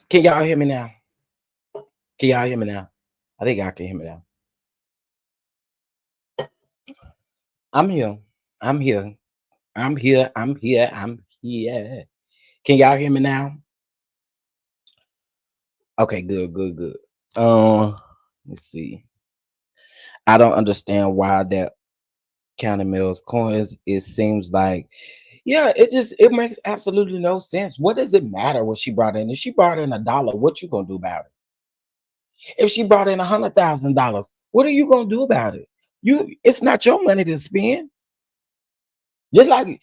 Can y'all hear me now? Can y'all hear me now? I think y'all can hear me now. I'm here. I'm here. I'm here. I'm here. I'm here. Can y'all hear me now? Okay, good, good, good. Let's see. I don't understand why that County Mills coins. It seems like, yeah, it makes absolutely no sense. What does it matter what she brought in? If she brought in $1, what you gonna do about it? If she brought in $100,000, what are you gonna do about it? It's not your money to spend. Just like,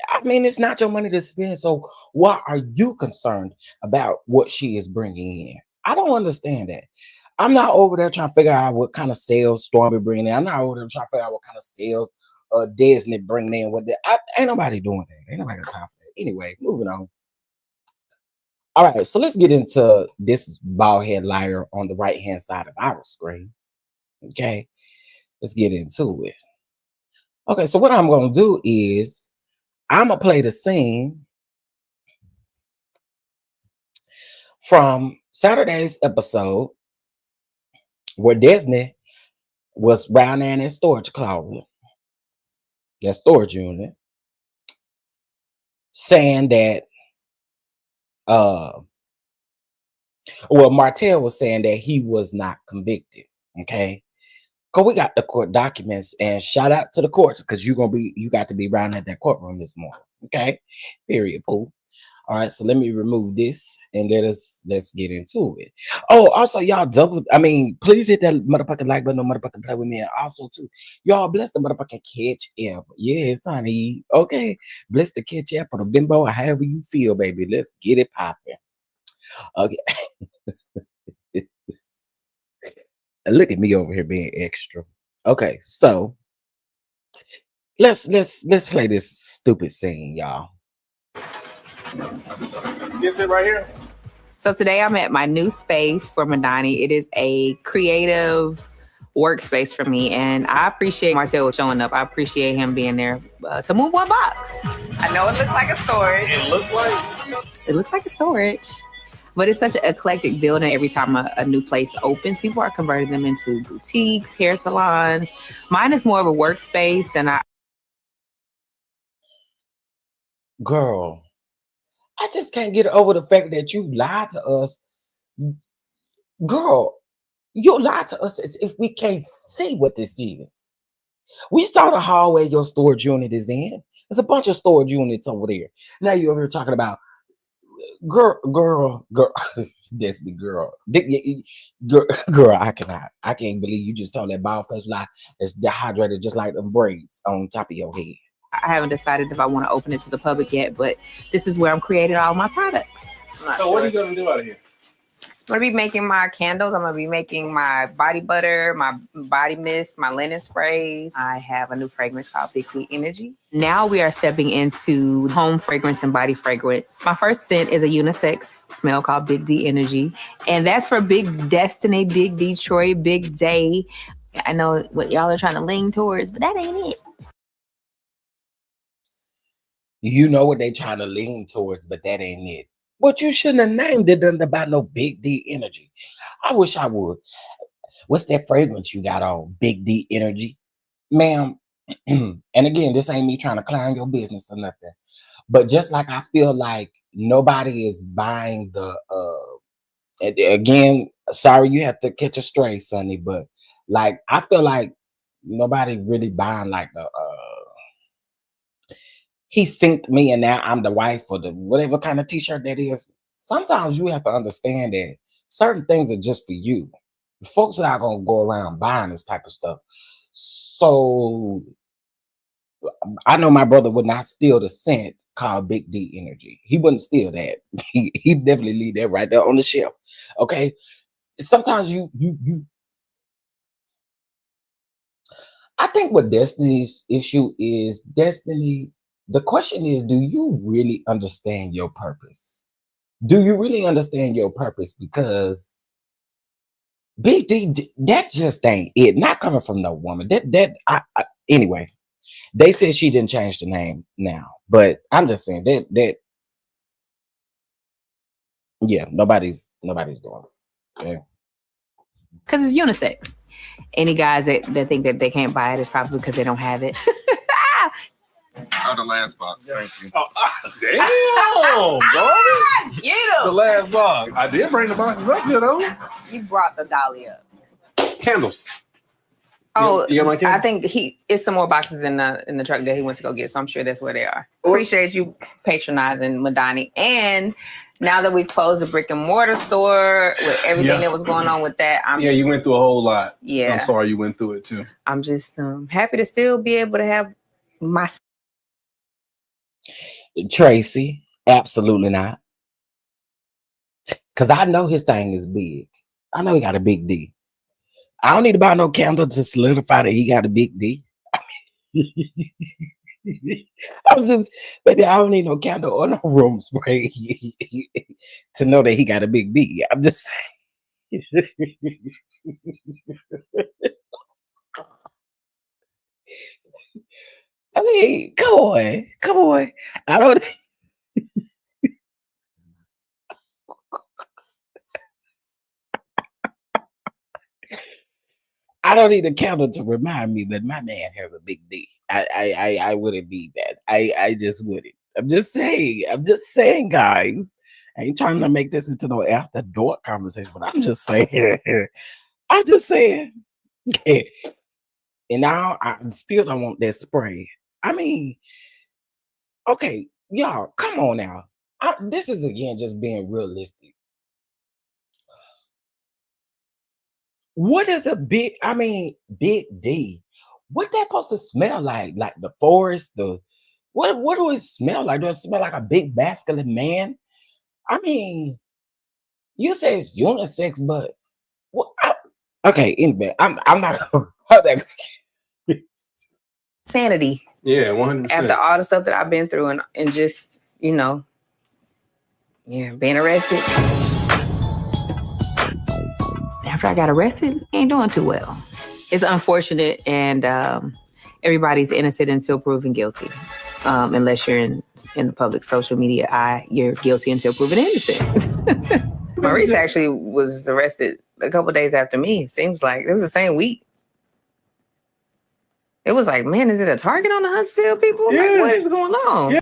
I mean, it's not your money to spend. So why are you concerned about what she is bringing in? I don't understand that. I'm not over there trying to figure out what kind of sales Stormy bringing in. I'm not over there trying to figure out what kind of sales Disney bringing in. Ain't nobody doing that. Ain't nobody got time for that. Anyway, moving on. All right, so let's get into this bald head liar on the right hand side of our screen. Okay, let's get into it. Okay, so what I'm gonna do is I'm gonna play the scene from Saturday's episode where Disney was round in his storage closet, that storage unit, saying that Martell was saying that he was not convicted. Okay. Cause we got the court documents, and shout out to the courts because you got to be round at that courtroom this morning. Okay. Period. Pooh. All right, so let me remove this and let's get into it. Oh, also y'all please hit that motherfucking like button, motherfucking play with me. And also too, y'all bless the motherfucking catch app. Yes, honey. Okay. Bless the catch app or the bimbo or however you feel, baby. Let's get it popping. Okay. Look at me over here being extra. Okay, so let's play this stupid scene, y'all. Is it right here? So today I'm at my new space for Madani. It is a creative workspace for me, and I appreciate Martell showing up. I appreciate him being there to move one box. I know it looks like a storage. It looks like a storage. But it's such an eclectic building. Every time a new place opens, people are converting them into boutiques, hair salons. Mine is more of a workspace, and Girl, I just can't get over the fact that you lied to us. Girl, you lied to us as if we can't see what this is. We saw the hallway your storage unit is in. There's a bunch of storage units over there. Now you're over here talking about girl. That's the girl. Girl, I can't believe you just told that bald face lie that's dehydrated just like them braids on top of your head. I haven't decided if I want to open it to the public yet, but this is where I'm creating all my products. So what are you going to do out of here? I'm going to be making my candles. I'm going to be making my body butter, my body mist, my linen sprays. I have a new fragrance called Big D Energy. Now we are stepping into home fragrance and body fragrance. My first scent is a unisex smell called Big D Energy. And that's for Big Destiny, Big Detroit, Big Day. I know what y'all are trying to lean towards, but that ain't it. You know what they trying to lean towards, but that ain't it. But you shouldn't have named it nothing about no Big D Energy. I wish I would. What's that fragrance you got on? Big D Energy? Ma'am, and again, this ain't me trying to clown your business or nothing. But just like I feel like nobody is buying the again, sorry you have to catch a stray, Sonny, but like I feel like nobody really buying like the he synced me and now I'm the wife or the whatever kind of t-shirt that is. Sometimes you have to understand that certain things are just for you. Folks are not gonna go around buying this type of stuff. So I know my brother would not steal the scent called Big D Energy. He wouldn't steal that. He'd definitely leave that right there on the shelf. Okay. Sometimes you I think what Destiny's issue is, Destiny, the question is, do you really understand your purpose? Do you really understand your purpose? Because Big D, that just ain't it. Not coming from no woman. Anyway, they said she didn't change the name now, but I'm just saying that Yeah, nobody's doing it. Yeah. Because it's unisex. Any guys that think that they can't buy it is probably because they don't have it. Oh, the last box. Thank you. Oh, damn, bro. Get The him! last box. I did bring the boxes up here, though. You brought the dolly up. Candles. Oh, You got my I candles? think it's some more boxes in the truck that he went to go get, so I'm sure that's where they are. Appreciate you patronizing Madani. And now that we've closed the brick and mortar store with everything that was going on with that, you went through a whole lot. Yeah. I'm sorry you went through it too. I'm just happy to still be able to have my. Tracy, absolutely not. Because I know his thing is big. I know he got a big D. I don't need to buy no candle to solidify that he got a big D. I'm just, baby, I don't need no candle or no room spray to know that he got a big D. I'm just saying. I mean, come on. I don't. I don't need a candle to remind me that my man has a big D. I wouldn't need that. I just wouldn't. I'm just saying, guys. I ain't trying to make this into no after dark conversation, but I'm just saying. I'm just saying. And now I still don't want that spray. I mean, okay, y'all, come on now. This is again just being realistic. What is a big D? What that supposed to smell like? Like the forest? What do it smell like? Do it smell like a big masculine man? I mean, you say it's unisex, but what? Okay, anyway, I'm not gonna Sanity. Yeah, 100%. After all the stuff that I've been through and just, being arrested. After I got arrested, I ain't doing too well. It's unfortunate, and everybody's innocent until proven guilty. Unless you're in the public social media eye, you're guilty until proven innocent. Maurice actually was arrested a couple days after me. It seems like it was the same week. It was like, man, is it a target on the Huntsville people? Yeah. Like, what is going on? Yeah.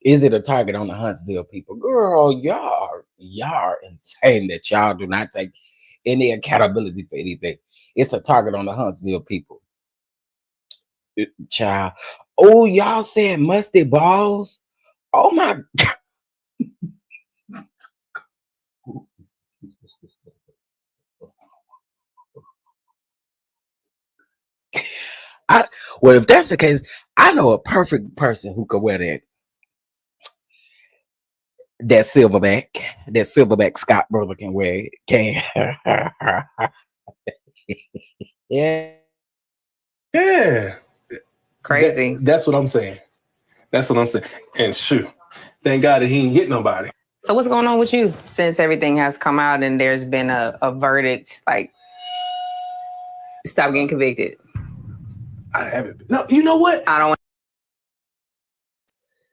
Is it a target on the Huntsville people? Girl, y'all are insane that y'all do not take any accountability for anything. It's a target on the Huntsville people. Child. Oh, y'all saying musty balls? Oh my God. Well, if that's the case, I know a perfect person who could wear that silverback Scott brother can wear it. Can yeah. Crazy. That's what I'm saying. And shoot, thank God that he ain't hit nobody. So what's going on with you since everything has come out and there's been a verdict, like, stop getting convicted? I haven't. No, you know what? I don't want.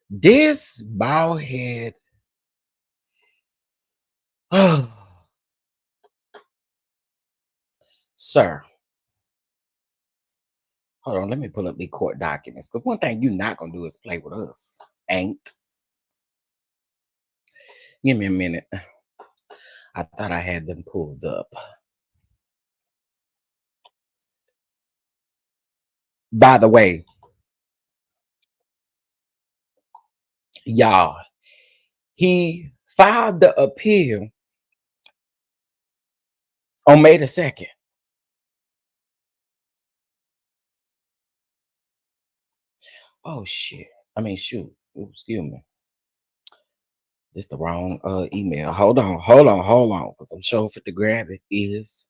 This bald head. Sir. Hold on, let me pull up the court documents. Because one thing you're not going to do is play with us. Ain't. Give me a minute. I thought I had them pulled up. By the way, y'all, he filed the appeal on May the 2nd. Oh, shit. I mean, shoot. Ooh, excuse me. This the wrong email. Hold on. Because I'm sure for to grab it is.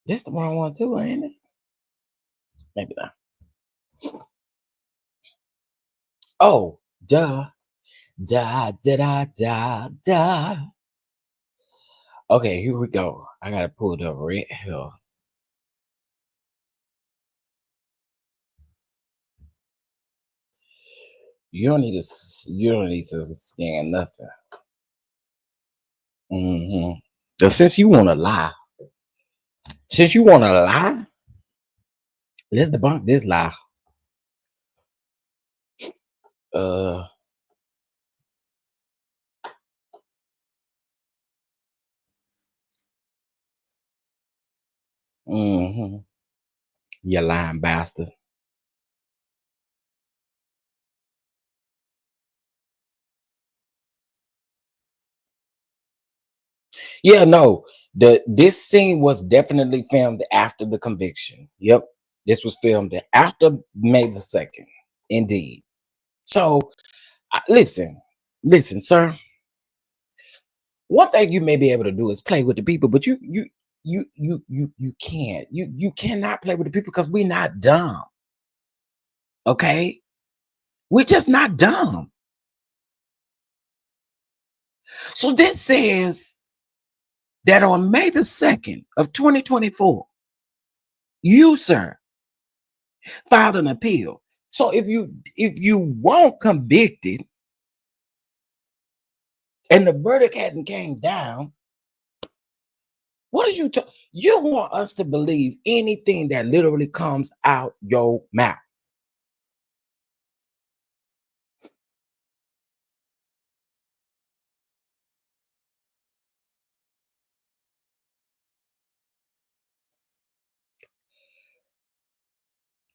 This the wrong one too, ain't it? Maybe not. Oh, duh. Okay, here we go. I gotta pull it up right here. You don't need to. You don't need to scan nothing. But since you want to lie, let's debunk this lie. Uh. You lying bastard. Yeah, no. This scene was definitely filmed after the conviction. Yep. This was filmed after May the 2nd. Indeed. So listen, sir. One thing you may be able to do is play with the people, but you can't. You cannot play with the people because we're not dumb. Okay? We're just not dumb. So this says that on May the 2nd of 2024, you, sir, filed an appeal. So if you weren't convicted and the verdict hadn't came down, what did you you want us to believe anything that literally comes out your mouth?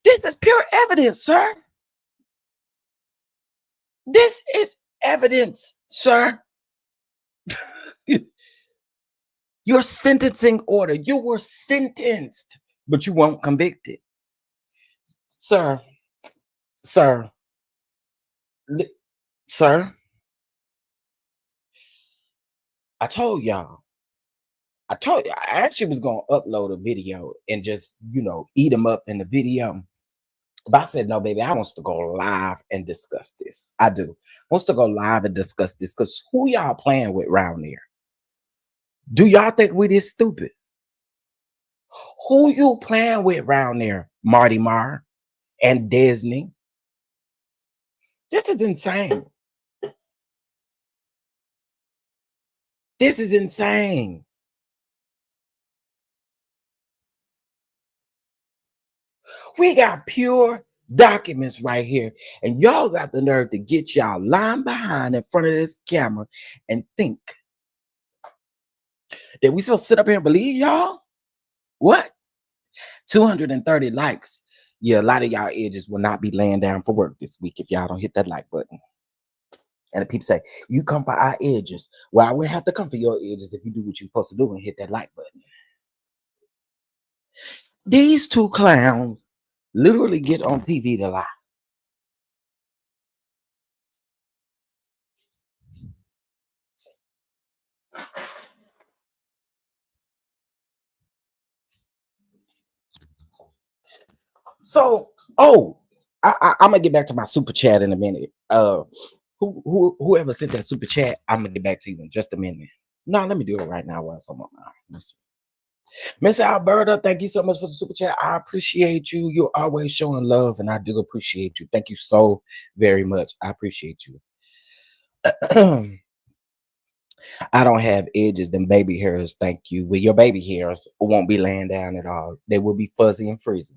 This is pure evidence, sir. This is evidence, sir. Your sentencing order. You were sentenced, but you weren't convicted. Sir, sir, sir, I told y'all. I actually was going to upload a video and just, eat them up in the video. But I said, no, baby, I want to go live and discuss this. I do. I want to go live and discuss this because who y'all playing with around here? Do y'all think we this stupid? Who you playing with around there, Marty Marr and Disney? This is insane. This is insane. We got pure documents right here, and y'all got the nerve to get y'all lying behind in front of this camera and think that we supposed to sit up here and believe y'all? What? 230 likes. Yeah, a lot of y'all edges will not be laying down for work this week if y'all don't hit that like button. And the people say, you come for our edges. Well, I wouldn't have to come for your edges if you do what you're supposed to do and hit that like button. These two clowns literally get on TV to lie. So, I'm gonna get back to my super chat in a minute. Whoever sent that super chat, I'm gonna get back to you in just a minute. No, let me do it right now while it's on my mind. Miss Alberta, thank you so much for the super chat. I appreciate you. You're always showing love, and I do appreciate you. Thank you so very much. I appreciate you. I don't have edges, them baby hairs. Thank you. Well, your baby hairs won't be laying down at all. They will be fuzzy and frizzy.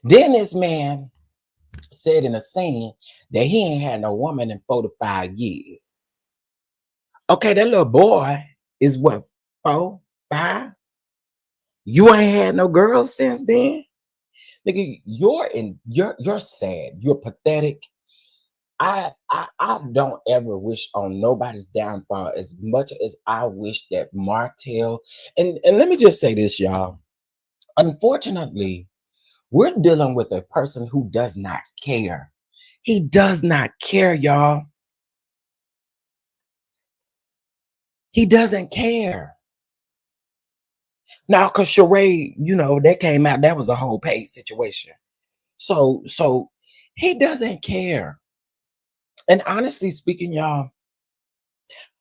Then this man said in a scene that he ain't had no woman in 4 to 5 years. Okay, that little boy is what, 4, 5? You ain't had no girls since then? Nigga, you're sad. You're pathetic. I don't ever wish on nobody's downfall as much as I wish that Martell, and let me just say this, y'all. Unfortunately, we're dealing with a person who does not care. He does not care, y'all. He doesn't care. Now, because Sheree, that came out, that was a whole paid situation. So he doesn't care. And honestly speaking, y'all,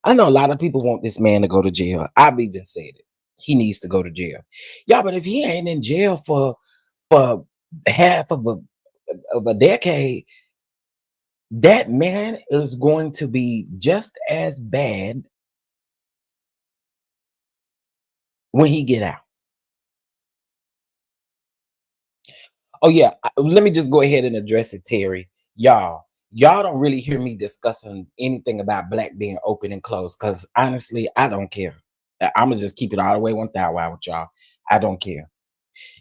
I know a lot of people want this man to go to jail. I've even said it. he needs to go to jail. Yeah, but if he ain't in jail for half of a decade, that man is going to be just as bad when he get out. Oh yeah, let me just go ahead and address it, Terry. Y'all don't really hear me discussing anything about black being open and closed, because honestly, I don't care. I'm gonna just keep it all the way 1,000 with y'all. I don't care.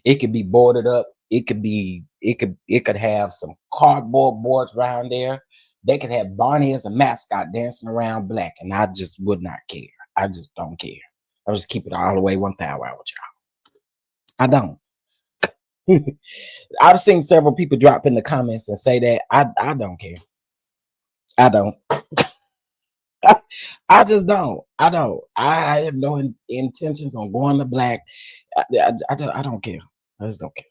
It could be boarded up. It could have some cardboard boards around there. They could have Barney as a mascot dancing around black, and I just would not care. I just don't care. I'll just keep it all the way 1,000 with y'all. I don't. I've seen several people drop in the comments and say that I don't care. I don't. I just don't. I don't. I have no intentions on going to black. I don't care. I just don't care.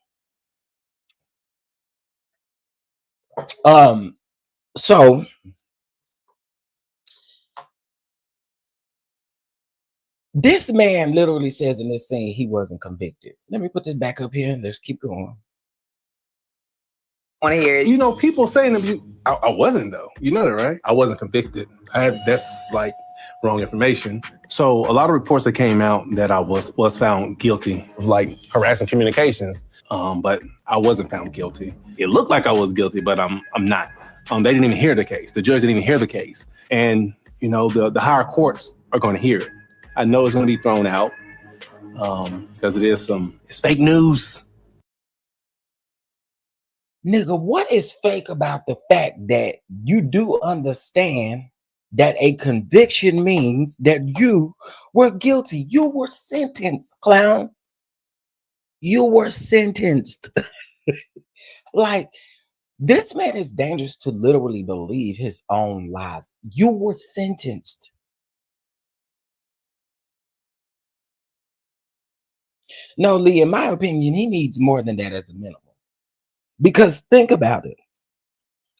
So this man literally says in this scene he wasn't convicted. Let me put this back up here and let's keep going. Want to hear it? You know, people saying that I wasn't though. You know that, right? I wasn't convicted. That's like wrong information. So a lot of reports that came out that I was found guilty of like harassing communications, but I wasn't found guilty. It looked like I was guilty, but I'm not. They didn't even hear the case. The judge didn't even hear the case, and you know the higher courts are going to hear it. I know it's going to be thrown out because it's fake news. Nigga, what is fake about the fact that you do understand that a conviction means that you were guilty? You were sentenced, clown. You were sentenced. Like, this man is dangerous to literally believe his own lies. You were sentenced. No, Lee, in my opinion, he needs more than that as a minimum. Because think about it.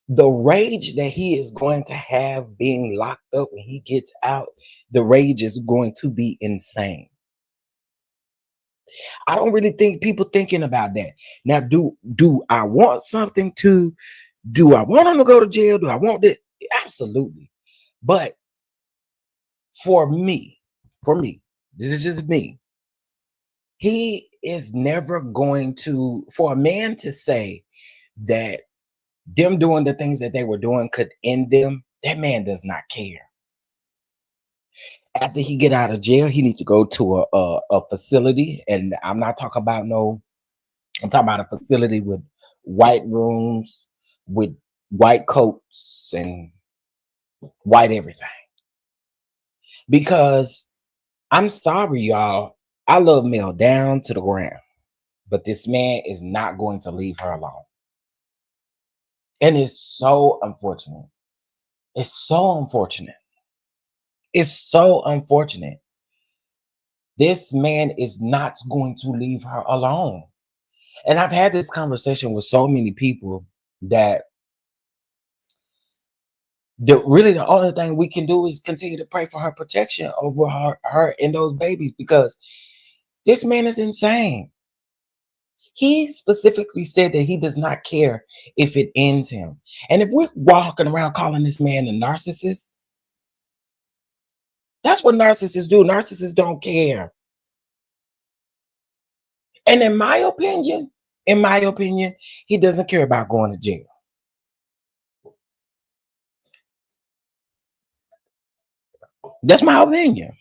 The rage that he is going to have being locked up when he gets out, the rage is going to be insane. I don't really think people thinking about that. Now, do I want something to, do I want him to go to jail? Do I want it? Absolutely. But for me, this is just me. He is never going to, for a man to say that them doing the things that they were doing could end them, that man does not care. After he get out of jail, he needs to go to a facility, and I'm not talking about I'm talking about a facility with white rooms, with white coats and white everything. Because I'm sorry, y'all, I love Mel down to the ground, but this man is not going to leave her alone. And it's so unfortunate. It's so unfortunate. It's so unfortunate. This man is not going to leave her alone. And I've had this conversation with so many people that really the only thing we can do is continue to pray for her protection over her and those babies, because this man is insane. He specifically said that he does not care if it ends him. And if we're walking around calling this man a narcissist, that's what narcissists do. Narcissists don't care. And in my opinion, he doesn't care about going to jail. That's my opinion.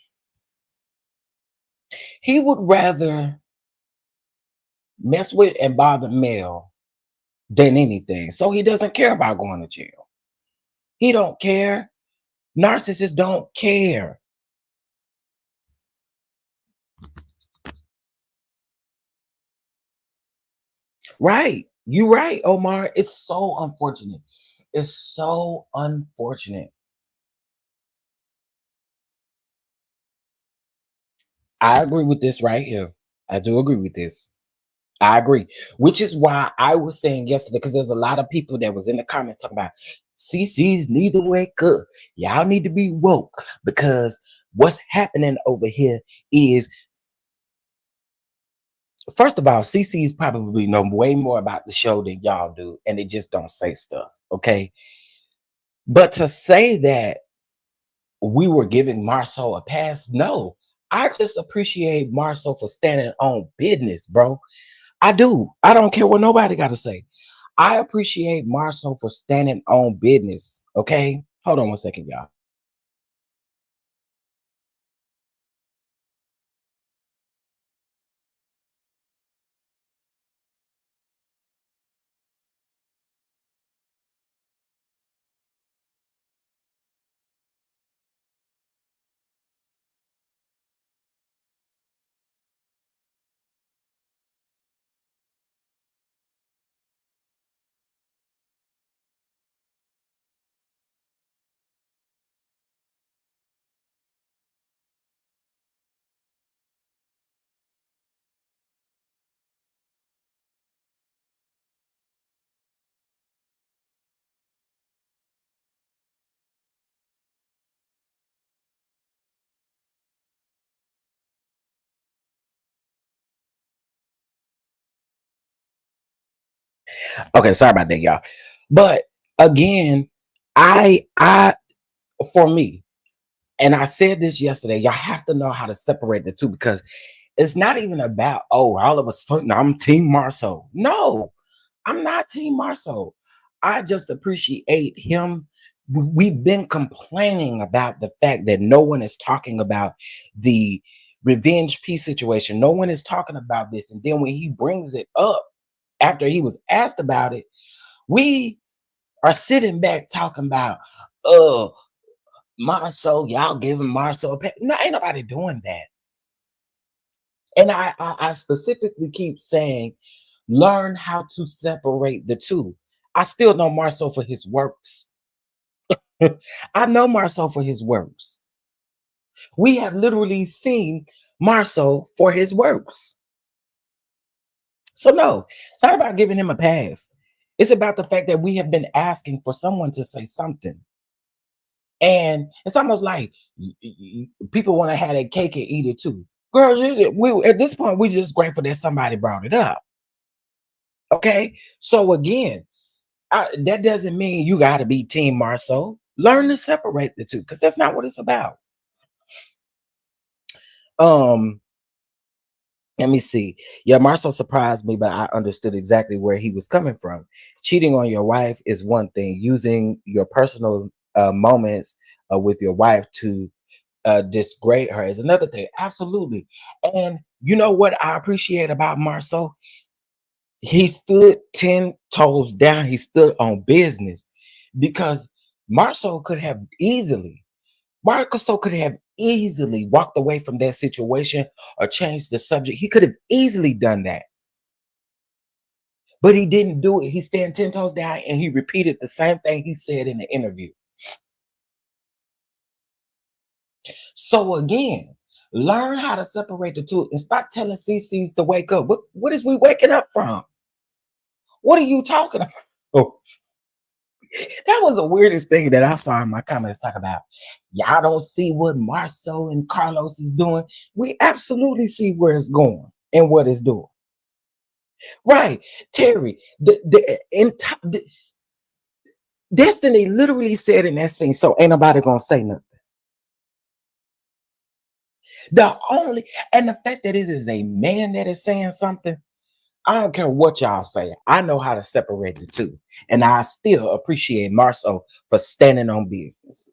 He would rather mess with and bother Mel than anything. So he doesn't care about going to jail. He don't care. Narcissists don't care. Right. You're right, Omar. It's so unfortunate. It's so unfortunate. I agree with this right here. I do agree with this. I agree. Which is why I was saying yesterday, because there's a lot of people that was in the comments talking about CCs need to wake up. Y'all need to be woke, because what's happening over here is First of all, CC's probably know way more about the show than y'all do, and they just don't say stuff. Okay. But to say that we were giving Marceau a pass, no. I just appreciate Marceau for standing on business, bro. I do. I don't care what nobody got to say. I appreciate Marceau for standing on business. Okay. Hold on one second, y'all. Okay, sorry about that, y'all. But again, I for me, and I said this yesterday, y'all have to know how to separate the two because it's not even about, oh, all of a sudden I'm Team Marceau. No, I'm not Team Marceau. I just appreciate him. We've been complaining about the fact that no one is talking about the revenge peace situation. No one is talking about this. And then when he brings it up after he was asked about it, we are sitting back talking about, uh, Marceau, y'all giving Marceau a pay. No, ain't nobody doing that. And I specifically keep saying, learn how to separate the two. I still know Marceau for his works. I know Marceau for his works. We have literally seen Marceau for his works. So no, it's not about giving him a pass. It's about the fact that we have been asking for someone to say something. And it's almost like people want to have that cake and eat it too. Girl, we at this point, we just grateful that somebody brought it up. Okay. So again, that doesn't mean you got to be Team Marceau. Learn to separate the two because that's not what it's about. Um, Let me see. Yeah, Marceau surprised me, but I understood exactly where he was coming from. Cheating on your wife is one thing. Using your personal moments with your wife to disgrade her is another thing. Absolutely. And you know what I appreciate about Marceau? He stood 10 toes down. He stood on business because Marceau could have easily, Marceau could have easily walked away from that situation or changed the subject. He could have easily done that. But he didn't do it. He stand 10 toes down and he repeated the same thing he said in the interview. So again, learn how to separate the two and stop telling CCs to wake up. What is we waking up from? What are you talking about? Oh, that was the weirdest thing that I saw in my comments talk about. Y'all don't see what Marceau and Carlos is doing. We absolutely see where it's going and what it's doing. Right, Terry. Destiny literally said in that scene, so ain't nobody gonna say nothing. The only and the fact that it is a man that is saying something, I don't care what y'all say. I know how to separate the two, and I still appreciate Marceau for standing on business.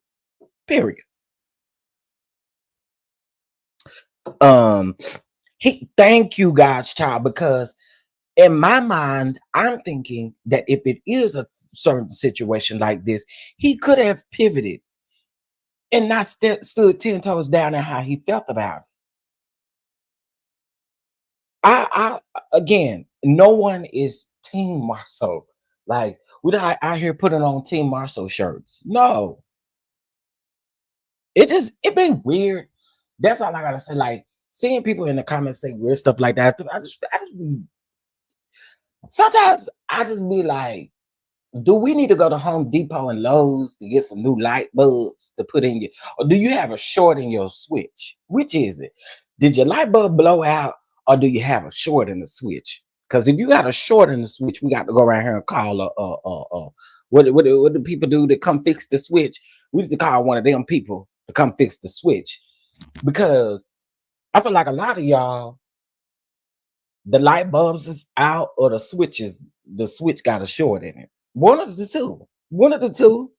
Period. Um, thank you, God's child, because in my mind, I'm thinking that if it is a certain situation like this, he could have pivoted and not stood 10 toes down in how he felt about it. Again, no one is Team Marceau. Like we're not out here putting on Team Marceau shirts. No, it been weird. That's all I gotta say. Like seeing people in the comments say weird stuff like that. Sometimes I just be like, do we need to go to Home Depot and Lowe's to get some new light bulbs to put in your, or do you have a short in your switch? Which is it? Did your light bulb blow out, or do you have a short in the switch? Because if you got a short in the switch, we got to go around here and call what do people do to come fix the switch? We need to call one of them people to come fix the switch, because I feel like a lot of y'all, the light bulbs is out or the switch got a short in it. One of the two. One of the two.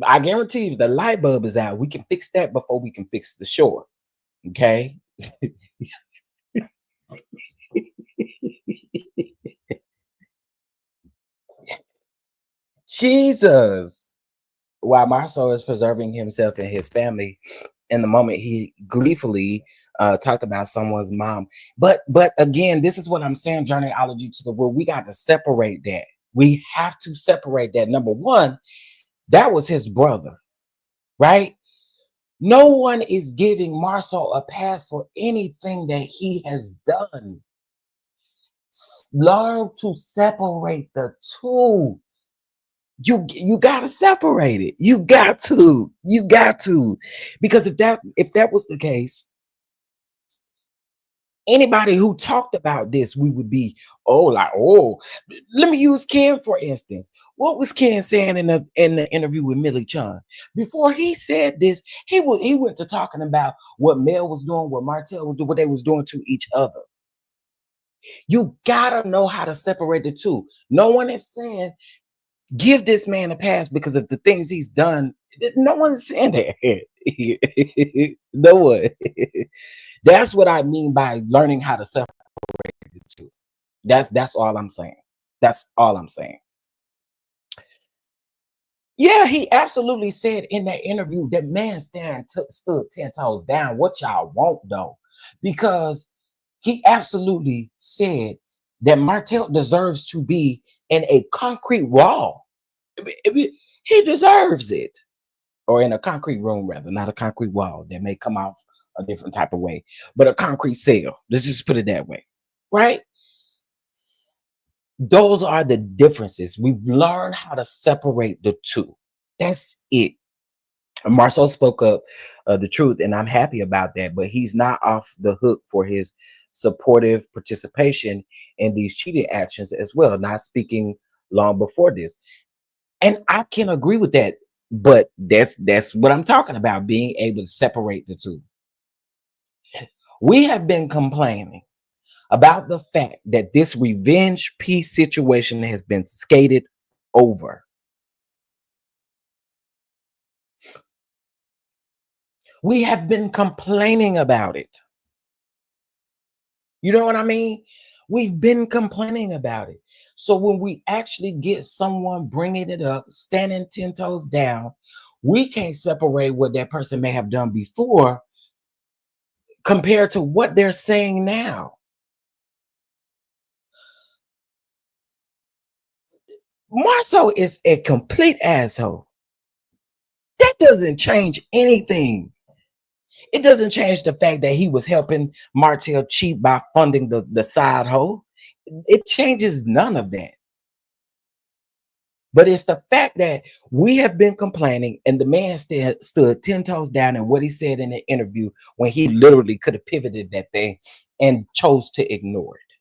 I guarantee you the light bulb is out. We can fix that before we can fix the short. Okay. Jesus. While Marcel is preserving himself and his family, in the moment he gleefully talked about someone's mom. But again, this is what I'm saying, journeyology to the world. We got to separate that. We have to separate that. Number one, that was his brother, right? No one is giving Marcel a pass for anything that he has done. Learn to separate the two. You gotta separate it. You got to, because if that was the case, anybody who talked about this, we would be let me use Ken for instance. What was Ken saying in the interview with Millie Chun? Before he said this, he went to talking about what Mel was doing, what Martell was doing, what they was doing to each other. You gotta know how to separate the two. No one is saying give this man a pass because of the things he's done. No one's saying that. No one. That's what I mean by learning how to separate the two. That's all I'm saying. That's all I'm saying. Yeah, he absolutely said in that interview that man stood 10 toes down. What y'all want though? Because he absolutely said that Martell deserves to be in a concrete wall. He deserves it. Or in a concrete room, rather, not a concrete wall that may come off a different type of way, but a concrete cell. Let's just put it that way, right? Those are the differences. We've learned how to separate the two. That's it. Marcel spoke up the truth, and I'm happy about that, but he's not off the hook for his supportive participation in these cheating actions as well, not speaking long before this. And I can agree with that, but that's what I'm talking about, being able to separate the two. We have been complaining about the fact that this revenge peace situation has been skated over. We have been complaining about it. You know what I mean? We've been complaining about it. So when we actually get someone bringing it up, standing 10 toes down, we can't separate what that person may have done before compared to what they're saying now. Marcel is a complete asshole. That doesn't change anything. It doesn't change the fact that he was helping Martell cheat by funding the side hoe. It changes none of that. But it's the fact that we have been complaining, and the man stood 10 toes down in what he said in the interview when he literally could have pivoted that thing and chose to ignore it.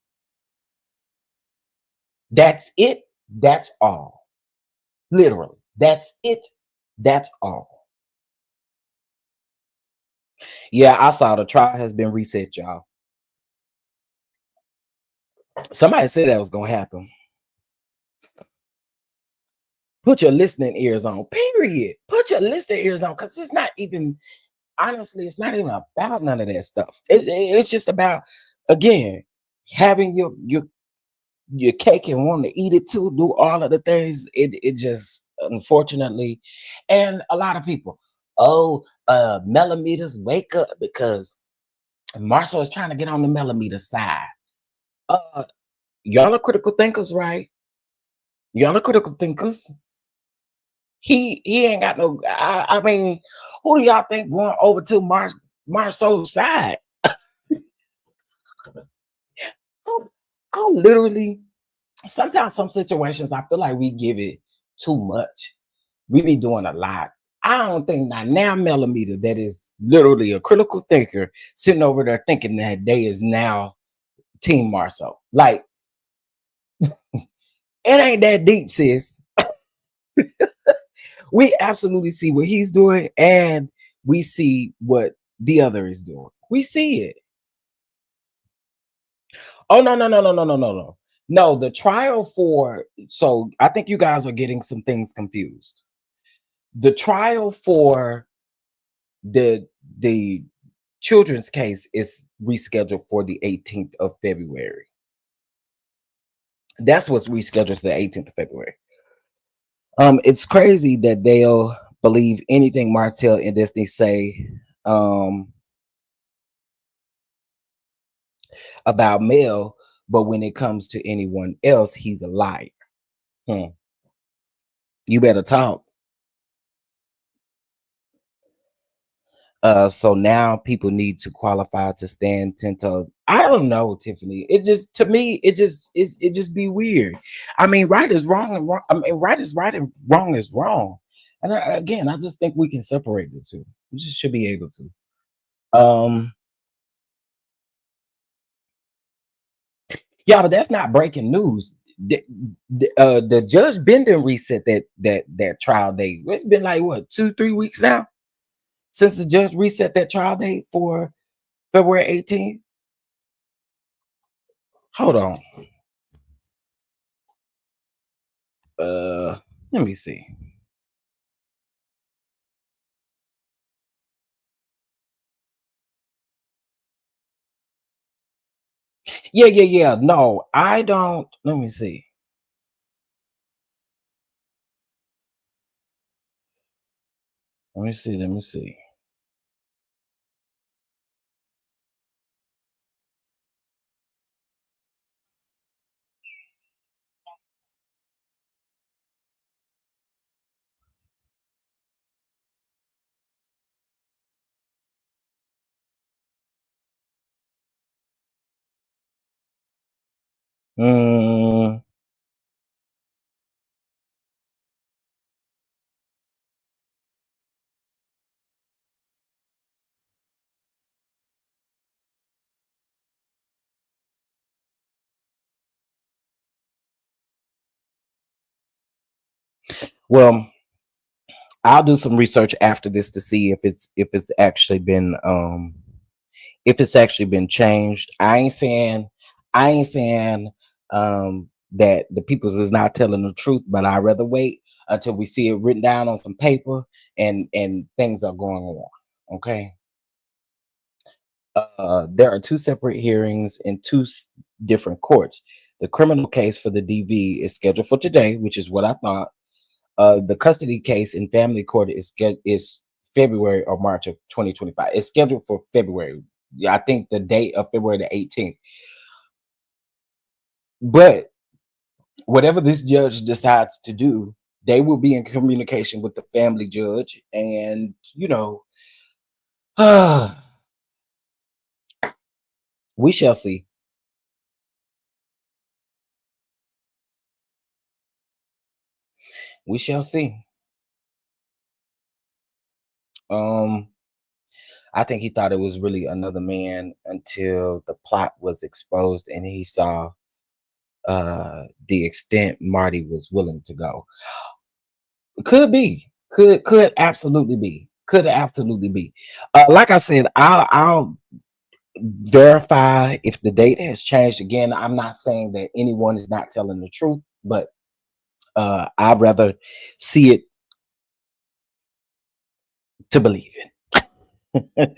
That's it. That's all. Literally. That's it. That's all. Yeah, I saw the trial has been reset, y'all. Somebody said that was going to happen. Put your listening ears on, period. Put your listening ears on, because it's not even, honestly, it's not even about none of that stuff. It's just about, again, having your cake and wanting to eat it too, do all of the things. It just, unfortunately, and a lot of people, millimeters, wake up, because Marcel is trying to get on the millimeter side. Y'all are critical thinkers, right? Y'all are critical thinkers. He ain't got no. I mean, who do y'all think going over to Marcel's side? I literally, sometimes some situations I feel like we give it too much. We be doing a lot. I don't think not now millimeter that is literally a critical thinker sitting over there thinking that they is now Team Marceau. Like it ain't that deep, sis. We absolutely see what he's doing, and we see what the other is doing. We see it. Oh no. No, the trial for so I think you guys are getting some things confused. The trial for the children's case is rescheduled for the 18th of February. That's what's rescheduled to the 18th of February. It's crazy that they'll believe anything Martel and Destiny say about Mel, but when it comes to anyone else, he's a liar. You better talk. So now people need to qualify to stand 10 toes. I don't know, Tiffany. It just to me, it just be weird. I mean, right is wrong and wrong. I mean, right is right and wrong is wrong. And again, I just think we can separate the two. We just should be able to. Yeah, but that's not breaking news. The judge Benden reset that trial date. It's been like what 2-3 weeks now since the judge reset that trial date for February 18th. Hold on. Let me see. Yeah. No, I don't. Let me see. Let me see. Mm, well, I'll do some research after this to see if it's actually been if it's actually been changed. I ain't saying that the people's is not telling the truth, but I'd rather wait until we see it written down on some paper and things are going on. Okay. There are two separate hearings in different courts. The criminal case for the DV is scheduled for today, which is what I thought. The custody case in family court is February or March of 2025. It's scheduled for February. Yeah, I think the date of February the 18th. But whatever this judge decides to do, they will be in communication with the family judge, and we shall see. We shall see. Um, I think he thought it was really another man until the plot was exposed and he saw the extent Marty was willing to go. Could be. Could absolutely be. Could absolutely be. Like I said, I'll verify if the date has changed again. I'm not saying that anyone is not telling the truth, but I'd rather see it to believe it.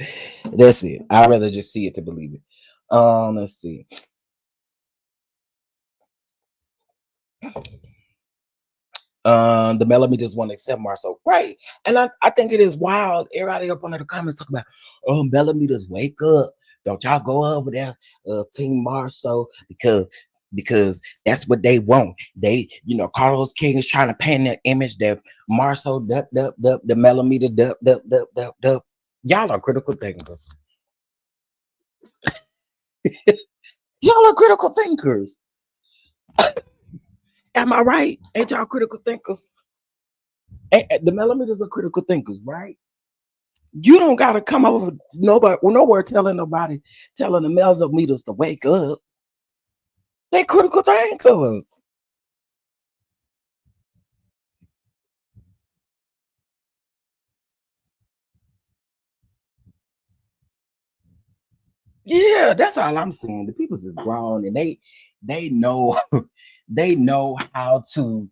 That's it. I'd rather just see it to believe it. Let's see. The millimeters want to accept Marceau, right? And I think it is wild. Everybody up under the comments talk about, oh, millimeters, wake up! Don't y'all go over there, Team Marceau, because that's what they want. They, Carlos King is trying to paint that image that Marceau, the millimeter, dup. Y'all are critical thinkers. Y'all are critical thinkers. Am I right? Ain't y'all critical thinkers? The millimeters are critical thinkers, right? You don't gotta come over nowhere telling the millimeters to wake up. They critical thinkers. Yeah, that's all I'm saying. The people's is grown and they know they know how to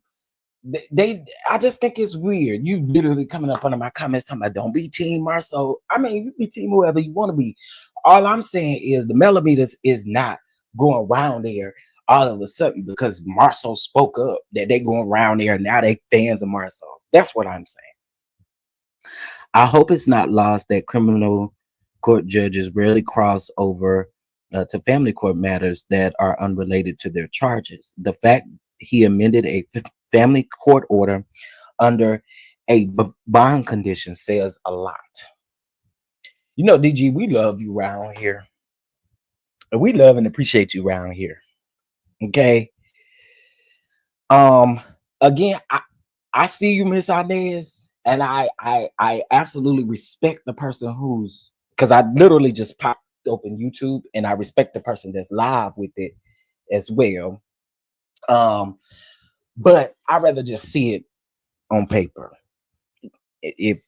I just think it's weird. You literally coming up under my comments talking about don't be team Marcel. I mean, you be team whoever you want to be. All I'm saying is the millimeters is not going around there all of a sudden because Marcel spoke up that they going around there and now they fans of Marcel. That's what I'm saying. I hope it's not lost that criminal court judges rarely cross over to family court matters that are unrelated to their charges. The fact he amended a family court order under a bond condition says a lot. You know, DG, we love you around here. We love and appreciate you around here. Okay. Um. Again, I see you, Miss Inez, and I absolutely respect the person who's because I literally just popped open YouTube and I respect the person that's live with it as well. Um, but I rather just see it on paper. If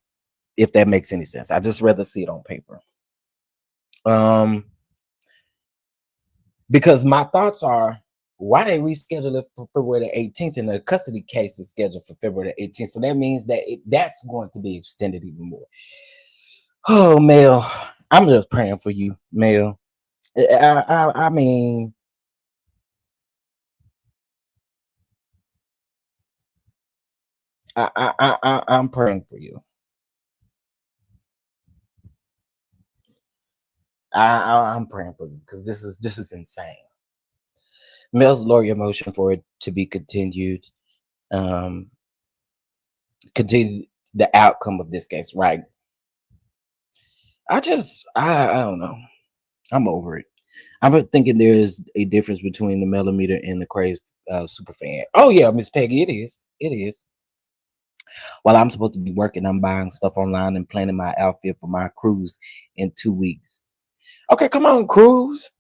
that makes any sense. I just rather see it on paper. Um, because my thoughts are why they reschedule it for February the 18th and the custody case is scheduled for February the 18th. So that means that that's going to be extended even more. Oh, Mel, I'm just praying for you, Mel. I mean, I'm praying for you. I'm praying for you because this is insane. Mel's lawyer motion for it to be continued. Um, continue the outcome of this case, right? I don't know. I'm over it. I'm thinking there's a difference between the millimeter and the crazed super fan. Oh yeah, Miss Peggy, it is. It is. While I'm supposed to be working, I'm buying stuff online and planning my outfit for my cruise in 2 weeks. Okay, come on, cruise.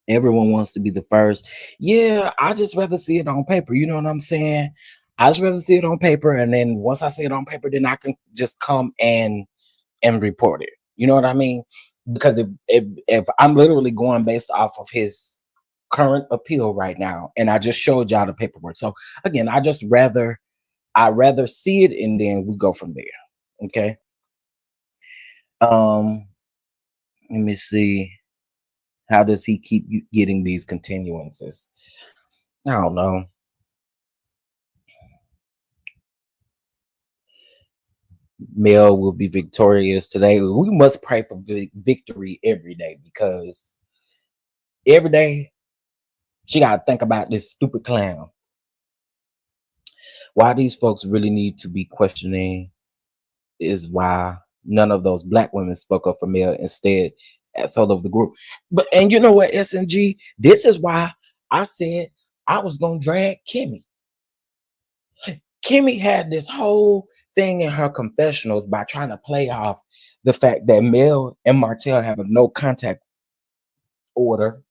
Everyone wants to be the first. Yeah, I just rather see it on paper. You know what I'm saying? I just rather see it on paper, and then once I see it on paper, then I can just come and report it. You know what I mean? Because if I'm literally going based off of his current appeal right now, and I just showed y'all the paperwork. So again, I rather see it and then we go from there. Okay. Um, let me see. How does he keep getting these continuances? I don't know. Mel will be victorious today. We must pray for victory every day because every day she got to think about this stupid clown. Why these folks really need to be questioning is why none of those black women spoke up for Mel instead as all of the group. But and you know what, SNG, this is why I said I was gonna drag Kimmy. Kimmy had this whole thing in her confessionals by trying to play off the fact that Mel and Martell have a no contact order.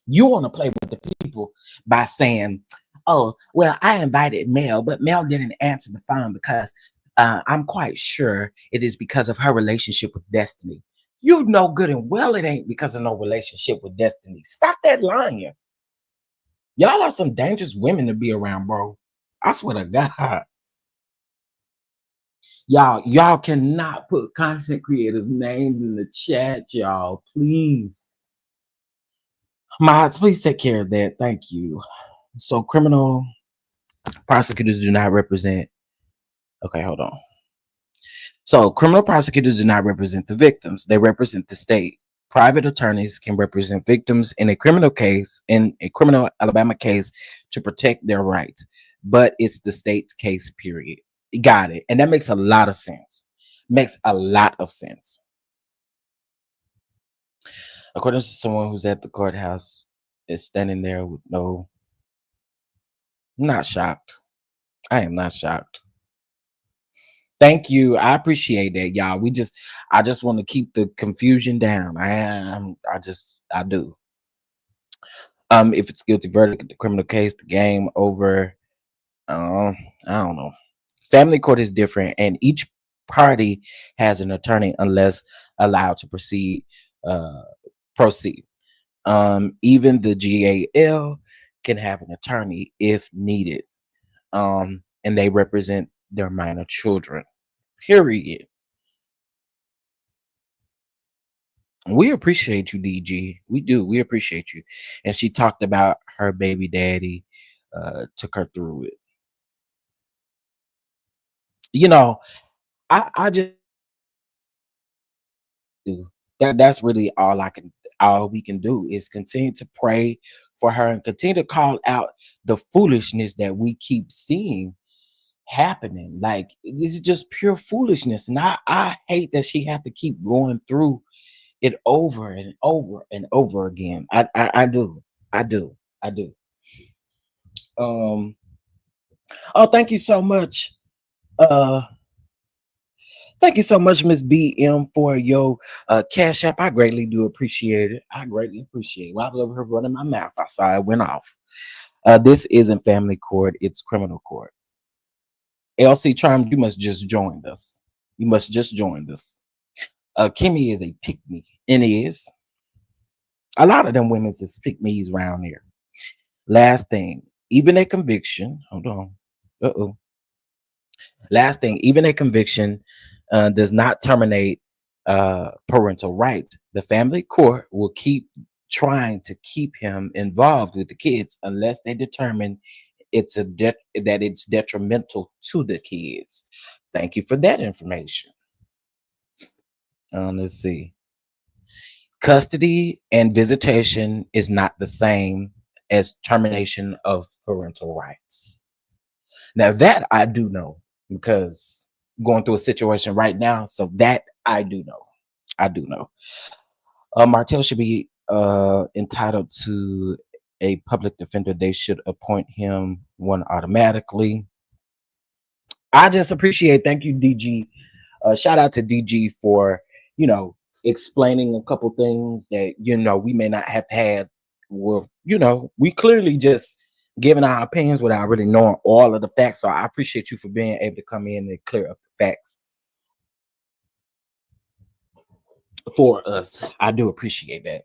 You want to play with the people by saying, oh, well, I invited Mel, but Mel didn't answer the phone because I'm quite sure it is because of her relationship with Destiny. You know good and well it ain't because of no relationship with Destiny. Stop that lying. Y'all are some dangerous women to be around, bro. I swear to God. Y'all cannot put content creators' names in the chat, y'all. Please. Mods, please take care of that. Thank you. So criminal prosecutors do not represent. Okay, hold on. So criminal prosecutors do not represent the victims. They represent the state. Private attorneys can represent victims in a criminal Alabama case to protect their rights. But it's the state's case, period. Got it. And that makes a lot of sense. Makes a lot of sense. According to someone who's at the courthouse, is standing there with no. I'm not shocked. I am not shocked. Thank you. I appreciate that, y'all. I just want to keep the confusion down. I do. If it's guilty verdict, the criminal case, the game over. I don't know. Family court is different, and each party has an attorney unless allowed to proceed. Uh, proceed. Even the GAL can have an attorney if needed. And they represent their minor children. Period. We appreciate you, DG. We do. We appreciate you. And she talked about her baby daddy, took her through it. You know, I just do that's really all we can do is continue to pray for her and continue to call out the foolishness that we keep seeing happening. Like this is just pure foolishness. And I hate that she had to keep going through it over and over and over again. I do. I do. I do. Um oh, thank you so much. Uh Thank you so much, Miss BM, for your cash app. I greatly do appreciate it. I greatly appreciate it. Well, I love her running my mouth. I saw it went off. This isn't family court, it's criminal court. LC Charm, you must just join us. You must just join us. Kimmy is a pick me, and is. A lot of them women's is pick me's around here. Last thing, even a conviction. Hold on. Uh-oh. Last thing, even a conviction does not terminate parental rights. The family court will keep trying to keep him involved with the kids unless they determine that it's detrimental to the kids. Thank you for that information. Let's see. Custody and visitation is not the same as termination of parental rights. Now that I do know because going through a situation right now, so that I do know. I do know. Martell should be entitled to a public defender. They should appoint him one automatically. I just appreciate. Thank you, DG. Shout out to DG for explaining a couple things that we may not have had. Well, we clearly just giving our opinions without really knowing all of the facts. So I appreciate you for being able to come in and clear up the facts for us. I do appreciate that.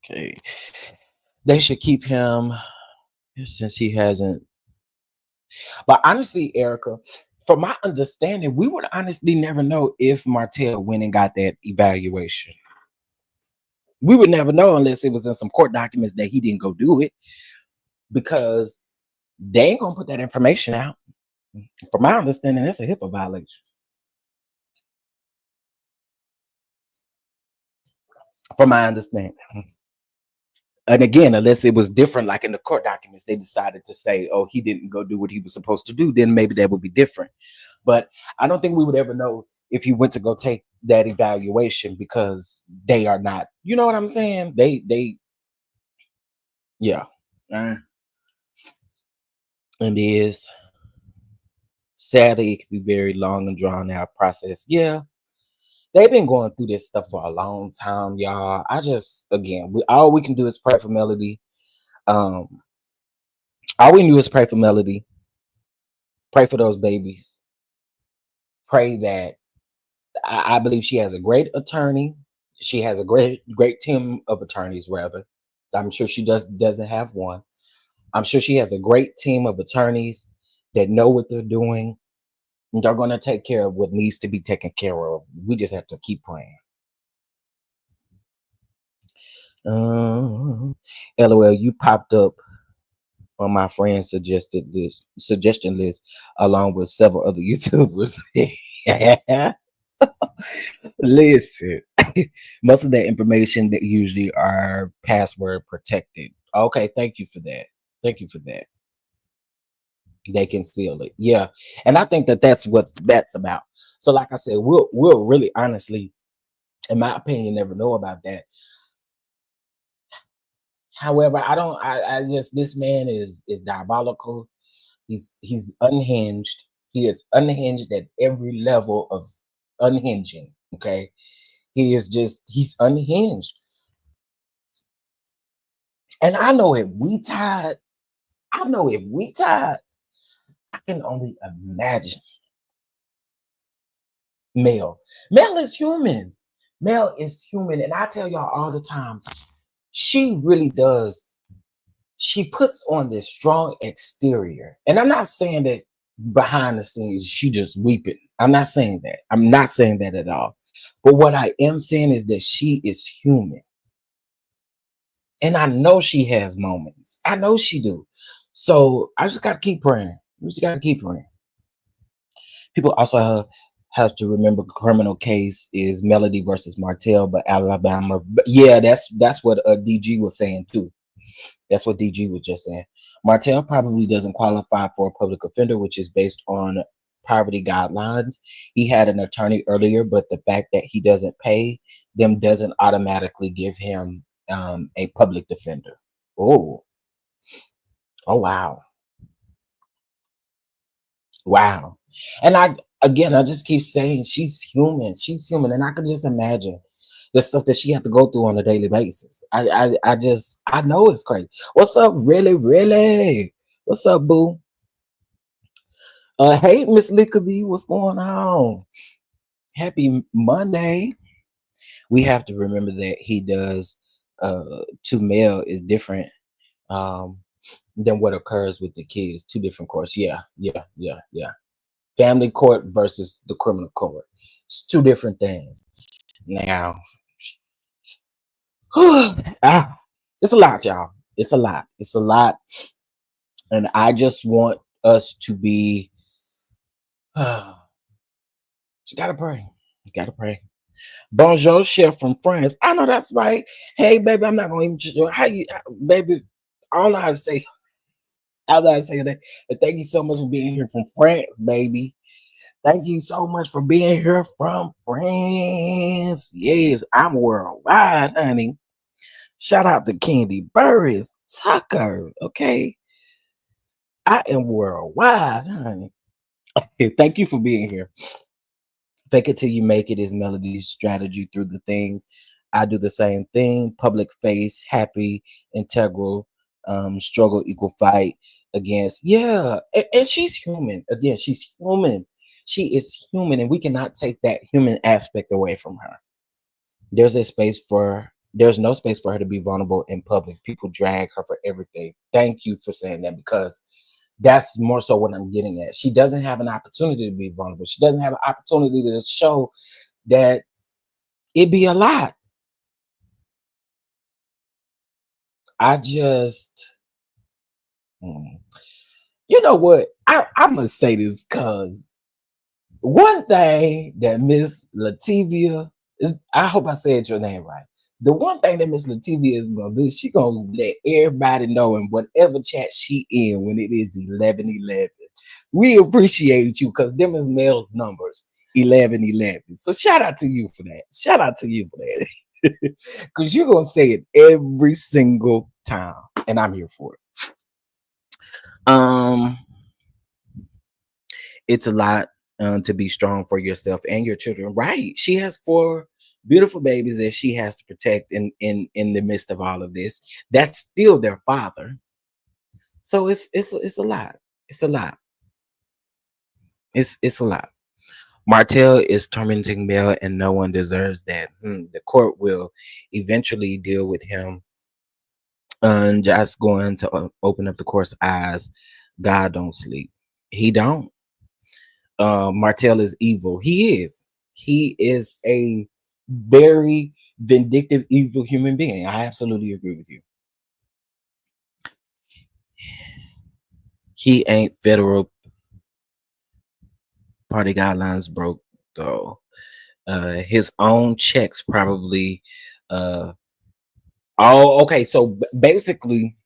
Okay. They should keep him since he hasn't. But honestly, Erica, from my understanding, we would honestly never know if Martell went and got that evaluation. We would never know unless it was in some court documents that he didn't go do it, because they ain't gonna put that information out. From my understanding, it's a HIPAA violation. From my understanding. And again, unless it was different, like in the court documents, they decided to say, oh, he didn't go do what he was supposed to do, then maybe that would be different. But I don't think we would ever know if he went to go take that evaluation, because they are not, you know what I'm saying? Yeah. And it is. Sadly, it can be very long and drawn out process. Yeah. They've been going through this stuff for a long time, y'all. All we can do is pray for Melody. All we can do is pray for Melody. Pray for those babies. Pray that I believe she has a great attorney. She has a great team of attorneys, rather. I'm sure she doesn't have one. I'm sure she has a great team of attorneys that know what they're doing. They're going to take care of what needs to be taken care of. We just have to keep praying. LOL, you popped up on my friend's suggestion list along with several other YouTubers. Listen, most of that information that usually are password protected. Okay, thank you for that. Thank you for that. They can seal it. Yeah. And I think that that's what that's about. So like I said, we'll really honestly, in my opinion, never know about that However, I just this man is diabolical. He's unhinged. He is unhinged at every level of unhinging. Okay. He's unhinged. And I know if we tied, I can only imagine Mel. Mel is human. Mel is human. And I tell y'all all the time, she really does. She puts on this strong exterior. And I'm not saying that behind the scenes she just weeping. I'm not saying that. I'm not saying that at all. But what I am saying is that she is human. And I know she has moments. I know she do. So I just got to keep praying. We just got to keep praying. People also have to remember criminal case is Melody versus Martell, but Alabama. But yeah, that's what DG was saying too. That's what DG was just saying. Martell probably doesn't qualify for a public offender, which is based on poverty guidelines. He had an attorney earlier, but the fact that he doesn't pay them doesn't automatically give him a public defender. Oh, oh wow. Wow. And I just keep saying she's human. She's human. And I can just imagine the stuff that she had to go through on a daily basis. I know it's crazy. What's up, really, really? What's up, boo? Hey, Miss Lickaby, what's going on? Happy Monday. We have to remember that he does to male is different than what occurs with the kids. Two different courts. Yeah. Family court versus the criminal court. It's two different things. Now, it's a lot, y'all. It's a lot. It's a lot. And I just want us to be. You gotta pray. You gotta pray. Bonjour, chef from France. I know that's right. Hey, baby, I'm not gonna even. How you, baby? I don't know how to say. How do I say that? But thank you so much for being here from France, baby. Thank you so much for being here from France. Yes, I'm worldwide, honey. Shout out to Candy Burris Tucker. Okay. I am worldwide, honey. Thank you for being here. Fake it till you make it is Melody's strategy through the things. I do the same thing. Public face, happy, integral, struggle, equal fight against. Yeah. And she's human. Again, she's human. She is human, and we cannot take that human aspect away from her. There's no space for her to be vulnerable in public. People drag her for everything. Thank you for saying that, because that's more so what I'm getting at. She doesn't have an opportunity to be vulnerable. She doesn't have an opportunity to show that it be a lot. I just, you know what? I must say this, because one thing that Miss Lativia, I hope I said your name right. The one thing that Miss Lativia is gonna do, she gonna let everybody know in whatever chat she in when it is 11:11. We appreciate you, because them is Mel's numbers, 11:11. So shout out to you for that. Shout out to you for that, because you're gonna say it every single time, and I'm here for it. It's a lot to be strong for yourself and your children. Right. She has 4 beautiful babies that she has to protect in the midst of all of this. That's still their father. So it's a lot. It's a lot. It's a lot. Martell is tormenting Mel, and no one deserves that. The court will eventually deal with him. And just going to open up the court's eyes. God don't sleep. He don't. Martell is evil. He is. He is a very vindictive, evil human being. I absolutely agree with you. He ain't federal party guidelines broke though. His own checks probably. Okay. So basically,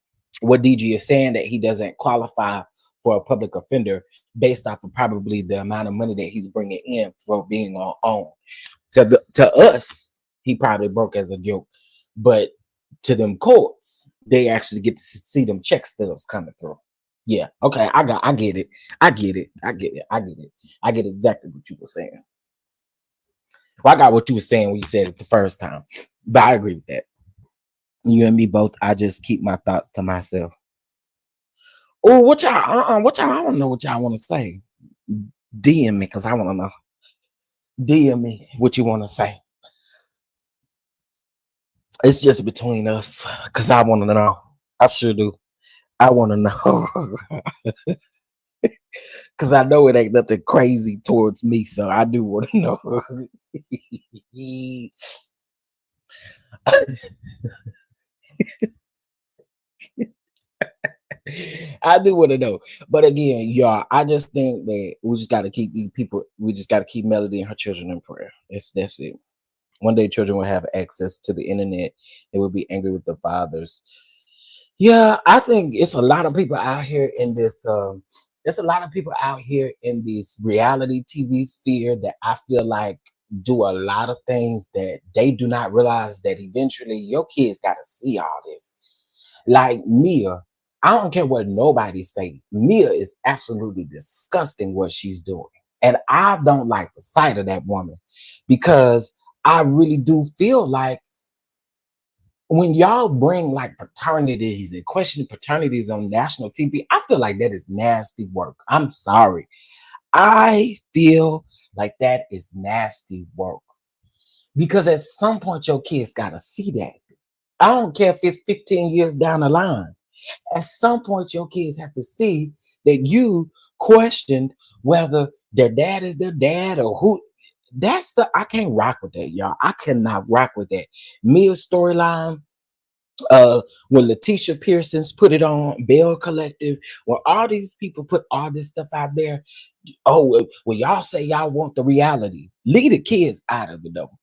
what DG is saying, that he doesn't qualify for a public offender based off of probably the amount of money that he's bringing in for being on own. To us, he probably broke as a joke, but to them courts, they actually get to see them check stubs coming through. Yeah, okay, I get it. I get it. I get it. I get it. I get exactly what you were saying. Well, I got what you were saying when you said it the first time, but I agree with that. You and me both. I just keep my thoughts to myself. Oh, what y'all? What y'all? I don't know what y'all want to say. DM me because I want to know. DM me what you want to say. It's just between us because I want to know. I sure do. I want to know because I know it ain't nothing crazy towards me, so I do want to know. I do want to know, but again, y'all, I just think that we just got to keep these people. We just got to keep Melody and her children in prayer. That's it. One day, children will have access to the internet. They will be angry with the fathers. Yeah, I think it's a lot of people out here in this. There's a lot of people out here in this reality TV sphere that I feel like do a lot of things that they do not realize that eventually your kids got to see all this. Like Mia, I don't care what nobody say. Mia is absolutely disgusting what she's doing, and I don't like the sight of that woman because I really do feel like when y'all bring like paternities and question paternities on national TV, I feel like that is nasty work. I'm sorry. I feel like that is nasty work because at some point your kids got to see that. I don't care if it's 15 years down the line. At some point, your kids have to see that you questioned whether their dad is their dad or who. That's the I can't rock with that, y'all. I cannot rock with that. Mia's storyline, when Letitia Pearson's put it on, Bell Collective, when all these people put all this stuff out there. Oh, well, y'all say y'all want the reality. Leave the kids out of it though.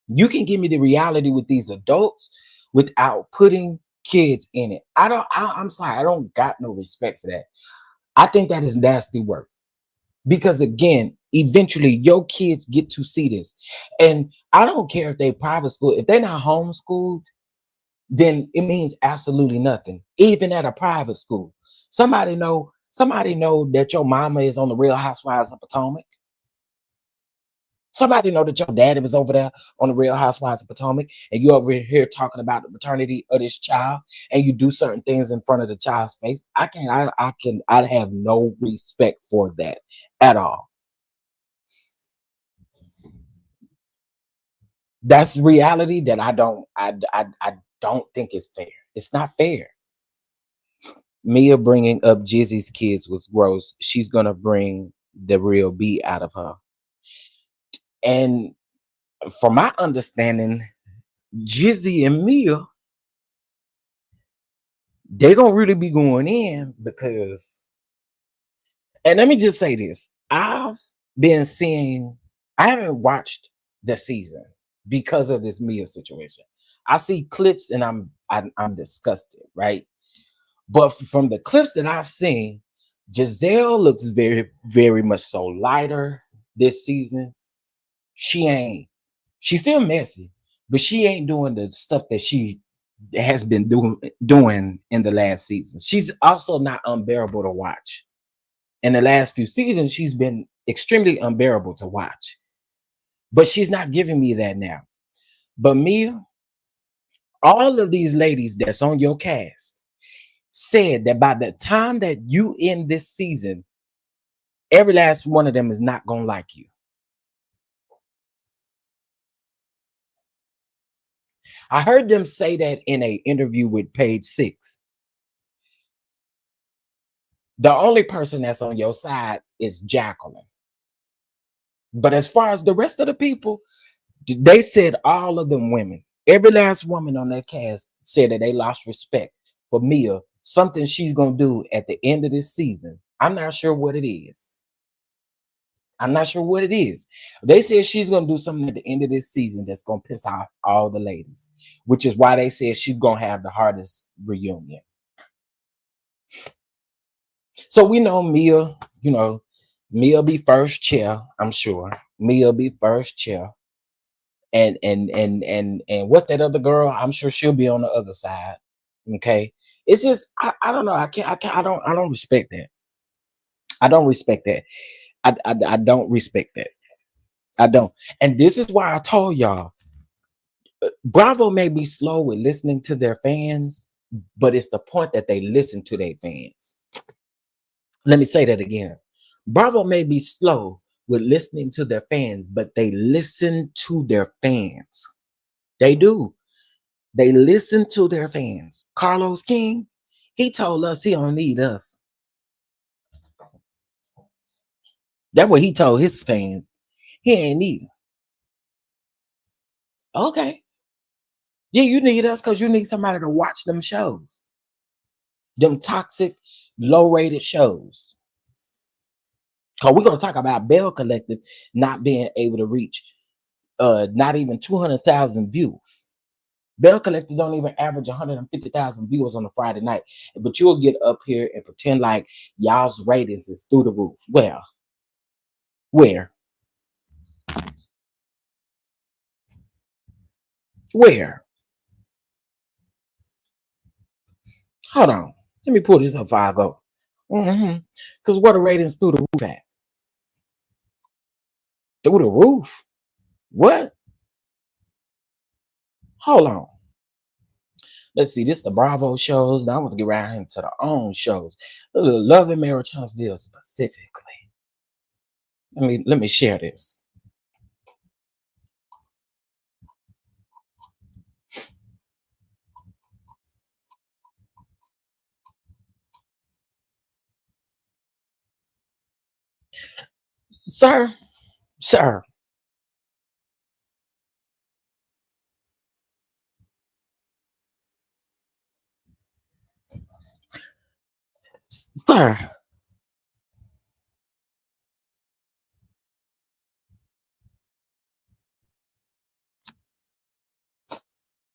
You can give me the reality with these adults without putting kids in it. I'm sorry, I don't got no respect for that. I think that is nasty work. Because again, eventually your kids get to see this. And I don't care if they private school, if they're not homeschooled, then it means absolutely nothing. Even at a private school. Somebody know that your mama is on the Real Housewives of Potomac. Somebody know that your daddy was over there on the Real Housewives of Potomac, and you over here talking about the paternity of this child, and you do certain things in front of the child's face. I have no respect for that at all. That's reality that I don't think is fair. It's not fair. Mia bringing up Jizzy's kids was gross. She's gonna bring the real B out of her. And from my understanding, Jizzy and Mia, they're gonna really be going in because, and let me just say this: I've been seeing, I haven't watched the season because of this Mia situation. I see clips and I'm disgusted, right? But from the clips that I've seen, Giselle looks very, very much so lighter this season. She ain't, she's still messy, but she ain't doing the stuff that she has been doing in the last season. She's also not unbearable to watch. In the last few seasons, she's been extremely unbearable to watch. But she's not giving me that now. But Mia, all of these ladies that's on your cast said that by the time that you end this season, every last one of them is not gonna like you. I heard them say that in an interview with Page Six. The only person that's on your side is Jacqueline. But as far as the rest of the people, they said all of them women, every last woman on that cast said that they lost respect for Mia, something she's going to do at the end of this season. I'm not sure what it is. I'm not sure what it is. They said she's going to do something at the end of this season that's going to piss off all the ladies, which is why they said she's going to have the hardest reunion. So we know Mia, Mia be first chair, I'm sure. Mia be first chair. and what's that other girl? I'm sure she'll be on the other side. Okay, it's just I don't know. I don't respect that. I don't respect that. I don't respect that. I don't. And this is why I told y'all, Bravo may be slow with listening to their fans, but it's the point that they listen to their fans. Let me say that again. Bravo may be slow with listening to their fans, but they listen to their fans. They do. They listen to their fans. Carlos King, he told us he don't need us. That's what he told his fans. He ain't need them. Okay. Yeah, you need us because you need somebody to watch them shows. Them toxic, low-rated shows. Because we're going to talk about Bell Collective not being able to reach not even 200,000 views. Bell Collective don't even average 150,000 viewers on a Friday night. But you'll get up here and pretend like y'all's ratings is through the roof. Well, where? Where? Hold on. Let me pull this up before I go. Because what are ratings through the roof at? Through the roof? What? Hold on. Let's see. This is the Bravo shows. Now I want to get right into the own shows. Love and Marriage Huntsville specifically. Let me share this. Sir. Sir.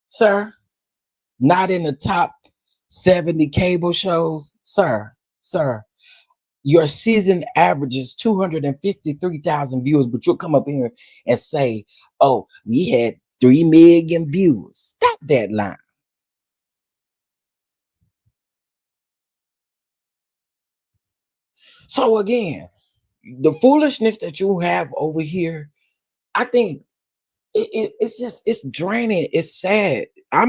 Sir. Not in the top 70 cable shows. Sir. Your season averages 253,000 viewers, but you'll come up here and say, oh, we had 3 million viewers. Stop that line. So again, the foolishness that you have over here, I think it's draining. It's sad. I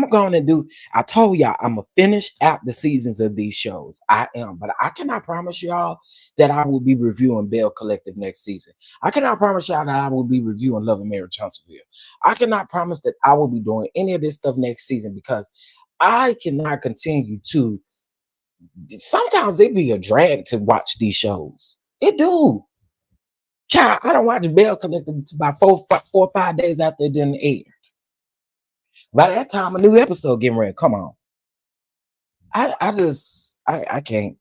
told y'all I'm gonna finish out the seasons of these shows. I am, but I cannot promise y'all that I will be reviewing Bell Collective next season. I cannot promise y'all that I will be reviewing Love and Marriage Huntsville. I cannot promise that I will be doing any of this stuff next season because I cannot continue to. Sometimes it be a drag to watch these shows. It do. Child, I don't watch Bell Collective about 4 or 5 days after it didn't air. By that time, a new episode getting ready. Come on. I can't.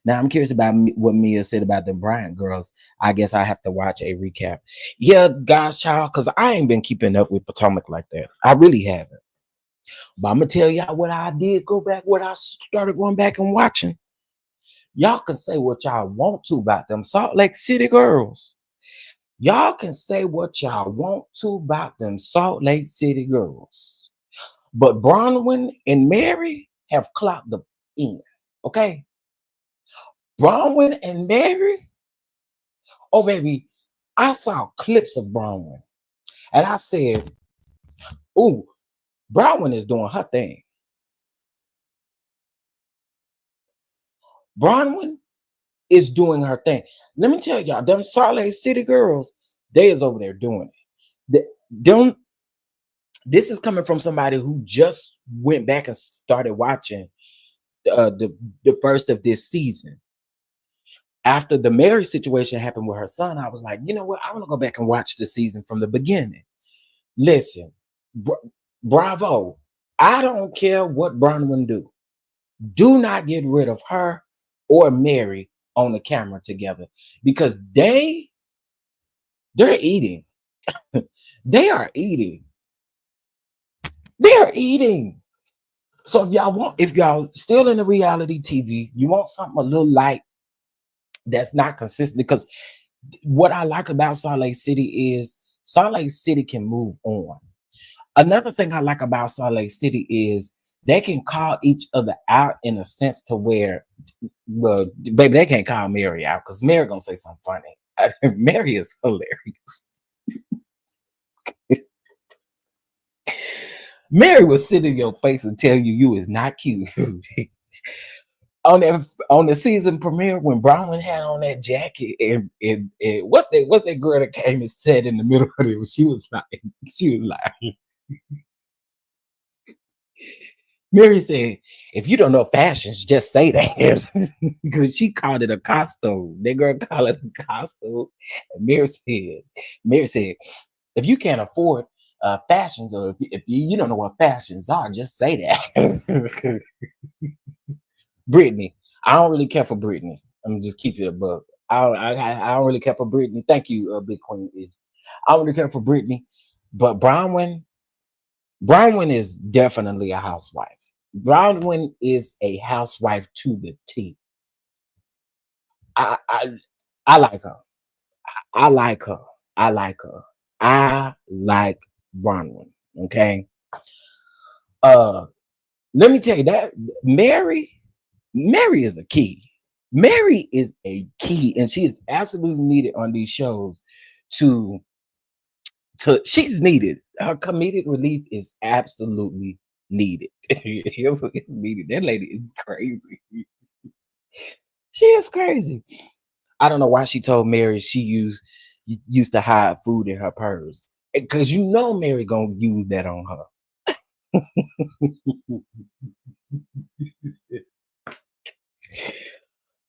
Now I'm curious about what Mia said about the Bryant girls. I guess I have to watch a recap. Yeah, guys, child, because I ain't been keeping up with Potomac like that. I really haven't. But I'm gonna tell y'all what I did go back, what I started going back and watching. Y'all can say what y'all want to about them Salt Lake City girls. Y'all can say what y'all want to about them Salt Lake City girls. But Bronwyn and Mary have clocked the end. Okay? Bronwyn and Mary. Oh, baby, I saw clips of Bronwyn. And I said, ooh, Bronwyn is doing her thing. Bronwyn is doing her thing. Let me tell y'all, them Salt Lake City girls, they is over there doing it. This is coming from somebody who just went back and started watching the first of this season. After the Mary situation happened with her son, I was like, you know what? I want to go back and watch the season from the beginning. Listen, Bravo. I don't care what Bronwyn do. Do not get rid of her or Mary on the camera together because they're eating. They are eating. They're eating. So if y'all still in the reality TV, you want something a little light that's not consistent, because what I like about Salt Lake City is Salt Lake City can move on. Another thing I like about Salt Lake City is they can call each other out in a sense to where, well, baby, they can't call Mary out because Mary gonna say something funny. Mary is hilarious. Mary will sit in your face and tell you is not cute. On the season premiere when Bronwyn had on that jacket and what's that girl that came and sat in the middle of it? She was like, Mary said, if you don't know fashions, just say that. Because she called it a costume. That girl called it a costume. And Mary said, if you can't afford fashions, or if you don't know what fashions are, just say that. Brittany, I don't really care for Brittany. I'm just keep it above. I don't really care for Brittany. Thank you, Big Queen. I don't really care for Brittany, but Bronwyn is definitely a housewife. Bronwyn is a housewife to the T. I I like her. I like her. I like her. I like Bronwyn. Okay. Let me tell you that Mary is a key. Mary is a key, and she is absolutely needed on these shows to she's needed. Her comedic relief is absolutely needed. It's needed. That lady is crazy. She is crazy. I don't know why she told Mary she used to hide food in her purse. Because you know Mary gonna use that on her.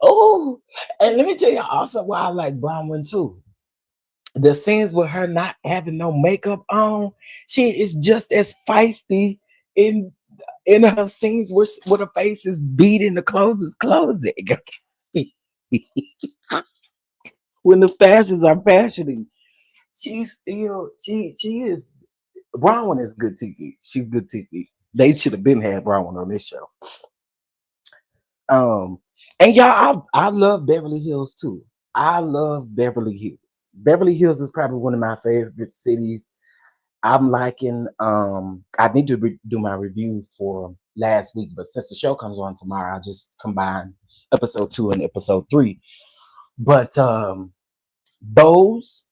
Oh, and let me tell you also why I like Bronwyn too. The scenes with her not having no makeup on, she is just as feisty in her scenes where the face is beating, the clothes is closing. When the fashions are fashioning, she is. Bronwyn is good TV. She's good TV. They should have been had Bronwyn on this show. And y'all, I love Beverly Hills too. I love Beverly Hills. Beverly Hills is probably one of my favorite cities. I'm liking. I need to do my review for last week, but since the show comes on tomorrow, I'll just combine episode 2 and episode 3. But those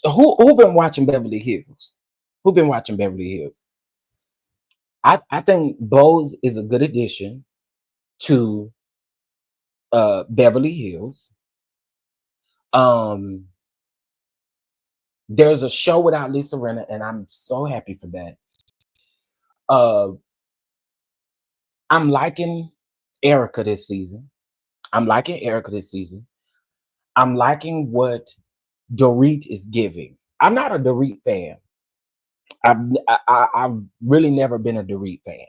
who been watching Beverly Hills, who been watching Beverly Hills. I think Bose is a good addition to Beverly Hills. There's a show without Lisa Rinna, and I'm so happy for that. I'm liking Erica this season. I'm liking what Dorit is giving. I'm not a Dorit fan. I've really never been a Dorit fan,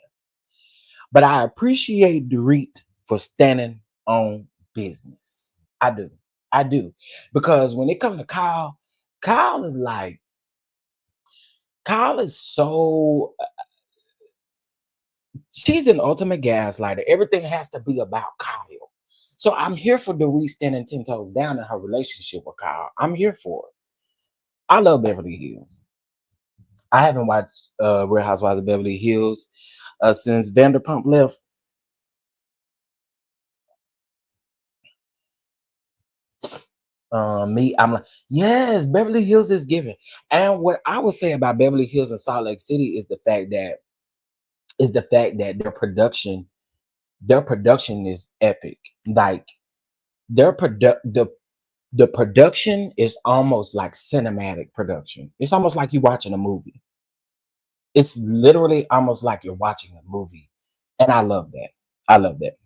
but I appreciate Dorit for standing on business. I do, because when it comes to Kyle is so. She's an ultimate gaslighter. Everything has to be about Kyle. So I'm here for Dorit standing 10 toes down in her relationship with Kyle. I'm here for it. I love Beverly Hills. I haven't watched Real Housewives of Beverly Hills since Vanderpump left. I'm like, yes, Beverly Hills is giving. And what I would say about Beverly Hills and Salt Lake City is the fact that their production is epic. Like the production is almost like cinematic production. It's almost like you're watching a movie. It's literally almost like you're watching a movie. And I love that. I love that.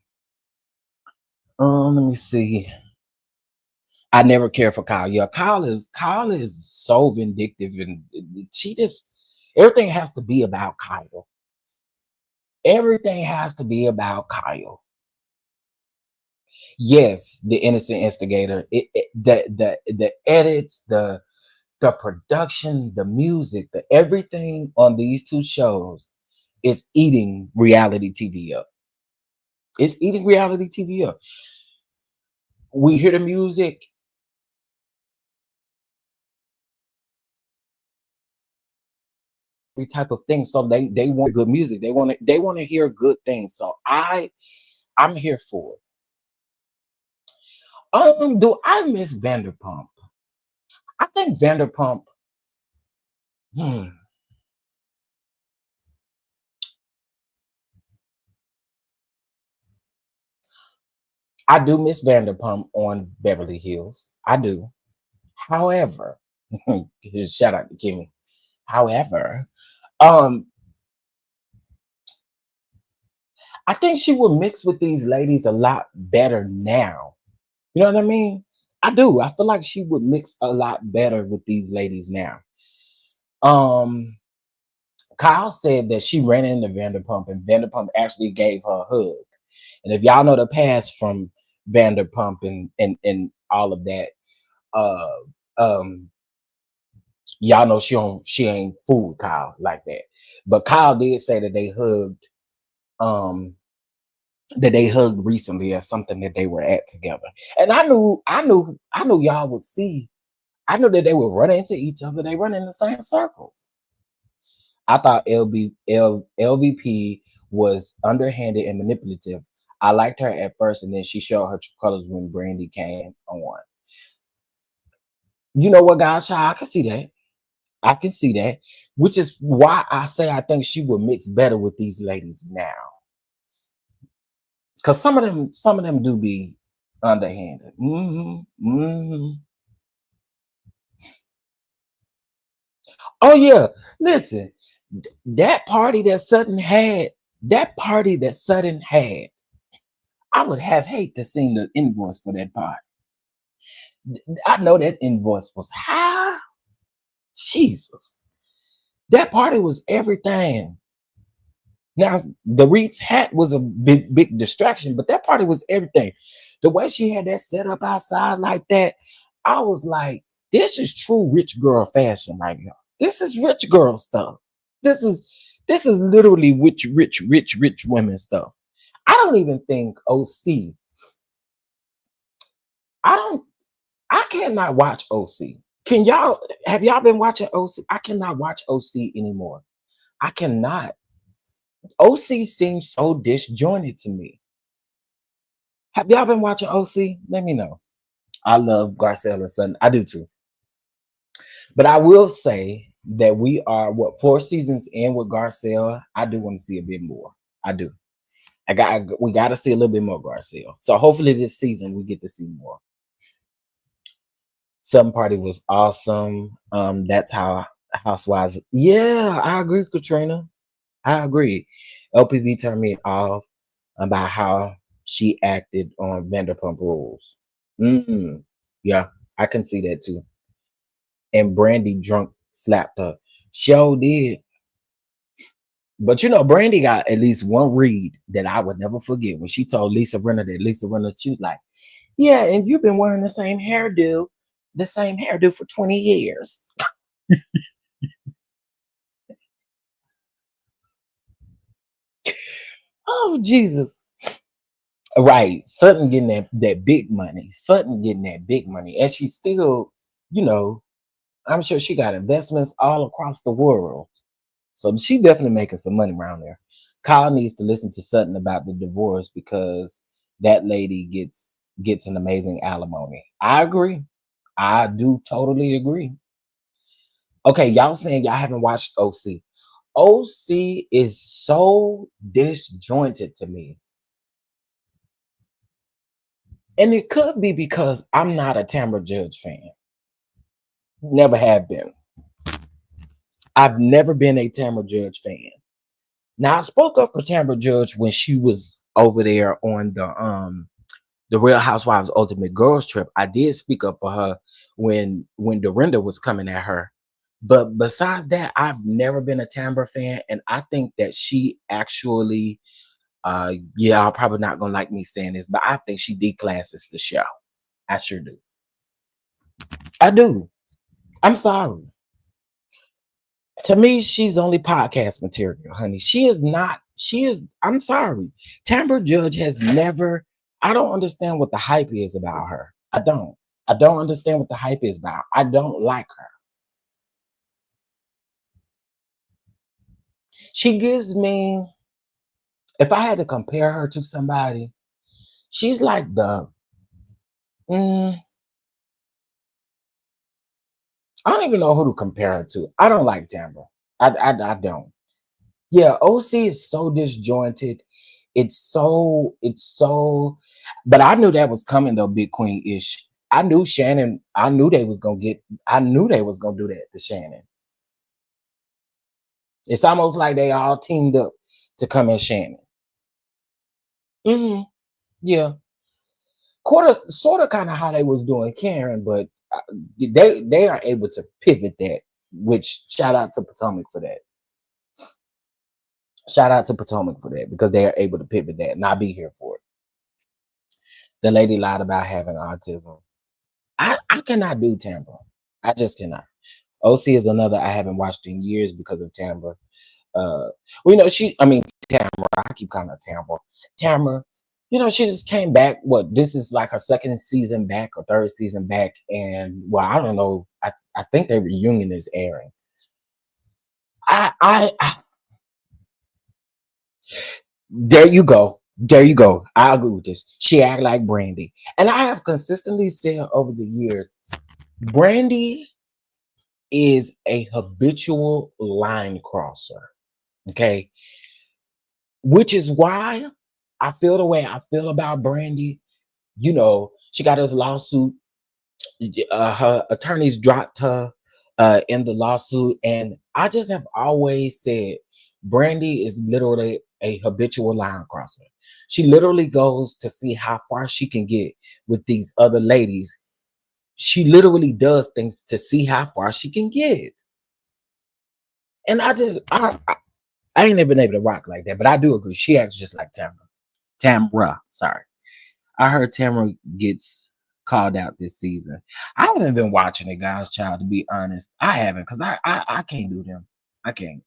Let me see. I never cared for Kyle. Yeah, Kyle is so vindictive, and she just everything has to be about Kyle. Everything has to be about Kyle. Yes, the innocent instigator. The edits, the production, the music, the everything on these two shows is eating reality TV up. It's eating reality TV up. We hear the music. type of thing. So they want good music. They want to hear good things. So I'm here for it. Do I miss Vanderpump? I think Vanderpump. Hmm, I do miss Vanderpump on Beverly Hills. I do. However, shout out to Kimmy. However, um, I think she would mix with these ladies a lot better now. You know what I mean? I do. I feel like she would mix a lot better with these ladies now. Um, Kyle said that she ran into Vanderpump and Vanderpump actually gave her a hug. And if y'all know the past from Vanderpump and all of that, uh um y'all know she ain't fooled Kyle like that. But Kyle did say um that they hugged recently or something that they were at together. And I knew y'all would see. I knew that they would run into each other. They run in the same circles. I thought LVP was underhanded and manipulative. I liked her at first, and then she showed her true colors when Brandy came on. You know what, guys? Child, I can see that. I can see that, which is why I say I think she would mix better with these ladies now, because some of them do be underhanded. Oh yeah, listen, that party that Sutton had, I would have hate to see the invoice for that party. I know that invoice was high. Jesus, that party was everything. Now, the Reed's hat was a big distraction, but that party was everything. The way she had that set up outside like that, I was like, this is true rich girl fashion right now. This is rich girl stuff. This is this is literally rich women stuff. I don't even think OC. I don't. I cannot watch OC. Can y'all have y'all been watching OC? I cannot watch OC anymore. I cannot. OC seems so disjointed to me. Have y'all been watching OC? Let me know. I love Garcelle and Sutton. I do too. But I will say that we are what 4 seasons in with Garcelle. I do want to see a bit more. I do. We got to see a little bit more Garcelle. So hopefully this season we get to see more. Some Party was awesome. That's how Housewives. Yeah, I agree, Katrina. I agree. LPV turned me off about how she acted on Vanderpump Rules. Yeah, I can see that too. And Brandy drunk slapped her. Show did. But you know, Brandy got at least one read that I would never forget when she told Lisa Renner that Lisa Renner, she was like, yeah, and you've been wearing the same hairdo for 20 years. Oh, Jesus. Right. Sutton getting that big money. Sutton getting that big money. And she still, you know, I'm sure she got investments all across the world. So she definitely making some money around there. Kyle needs to listen to Sutton about the divorce because that lady gets an amazing alimony. I agree. I do totally agree. Okay, y'all saying y'all haven't watched OC. OC is so disjointed to me. And it could be because I'm not a Tamra Judge fan. Never have been. I've never been a Tamra Judge fan. Now I spoke up for Tamra Judge when she was over there on the Real Housewives Ultimate Girls Trip. I did speak up for her when Dorinda was coming at her. But besides that, I've never been a Tamra fan, and I think that she actually, yeah, I'm probably not gonna like me saying this, but I think she declasses the show. I sure do. I do. I'm sorry. To me, she's only podcast material, honey. She is not. She is. I'm sorry. Tamra Judge has never. I don't understand what the hype is about her. I don't. I don't understand what the hype is about. I don't like her. She gives me, if I had to compare her to somebody, she's like mm, I don't even know who to compare her to. I don't like Tamra. I don't. Yeah, OC is so disjointed. It's so, but I knew that was coming though, Big Queen ish. I knew Shannon, I knew they was gonna do that to Shannon. It's almost like they all teamed up to come at Shannon. hmm Yeah. Quarter sort of kind of how they was doing Karen, but they are able to pivot that, which shout out to Potomac for that. Shout out to Potomac for that because they are able to pivot that and I'll be here for it. The lady lied about having autism. I cannot do Tampa. I just cannot. OC is another I haven't watched in years because of Tampa. We know Tamara. I keep calling her Tamara. Tamara, she just came back. What, this is like her second season back or third season back, and well, I don't know. I think their reunion is airing. I there you go. There you go. I agree with this. She act like Brandy, and I have consistently said over the years, Brandy is a habitual line crosser. Okay, which is why I feel the way I feel about Brandy. She got this lawsuit. Her attorneys dropped her in the lawsuit, and I just have always said Brandy is literally a habitual line crosser. She literally goes to see how far she can get with these other ladies. She literally does things to see how far she can get. And I ain't never been able to rock like that, but I do agree. She acts just like Tamra. Tamra, sorry. I heard Tamra gets called out this season. I haven't been watching it, guys, child, to be honest. I haven't, because I can't do them. I can't.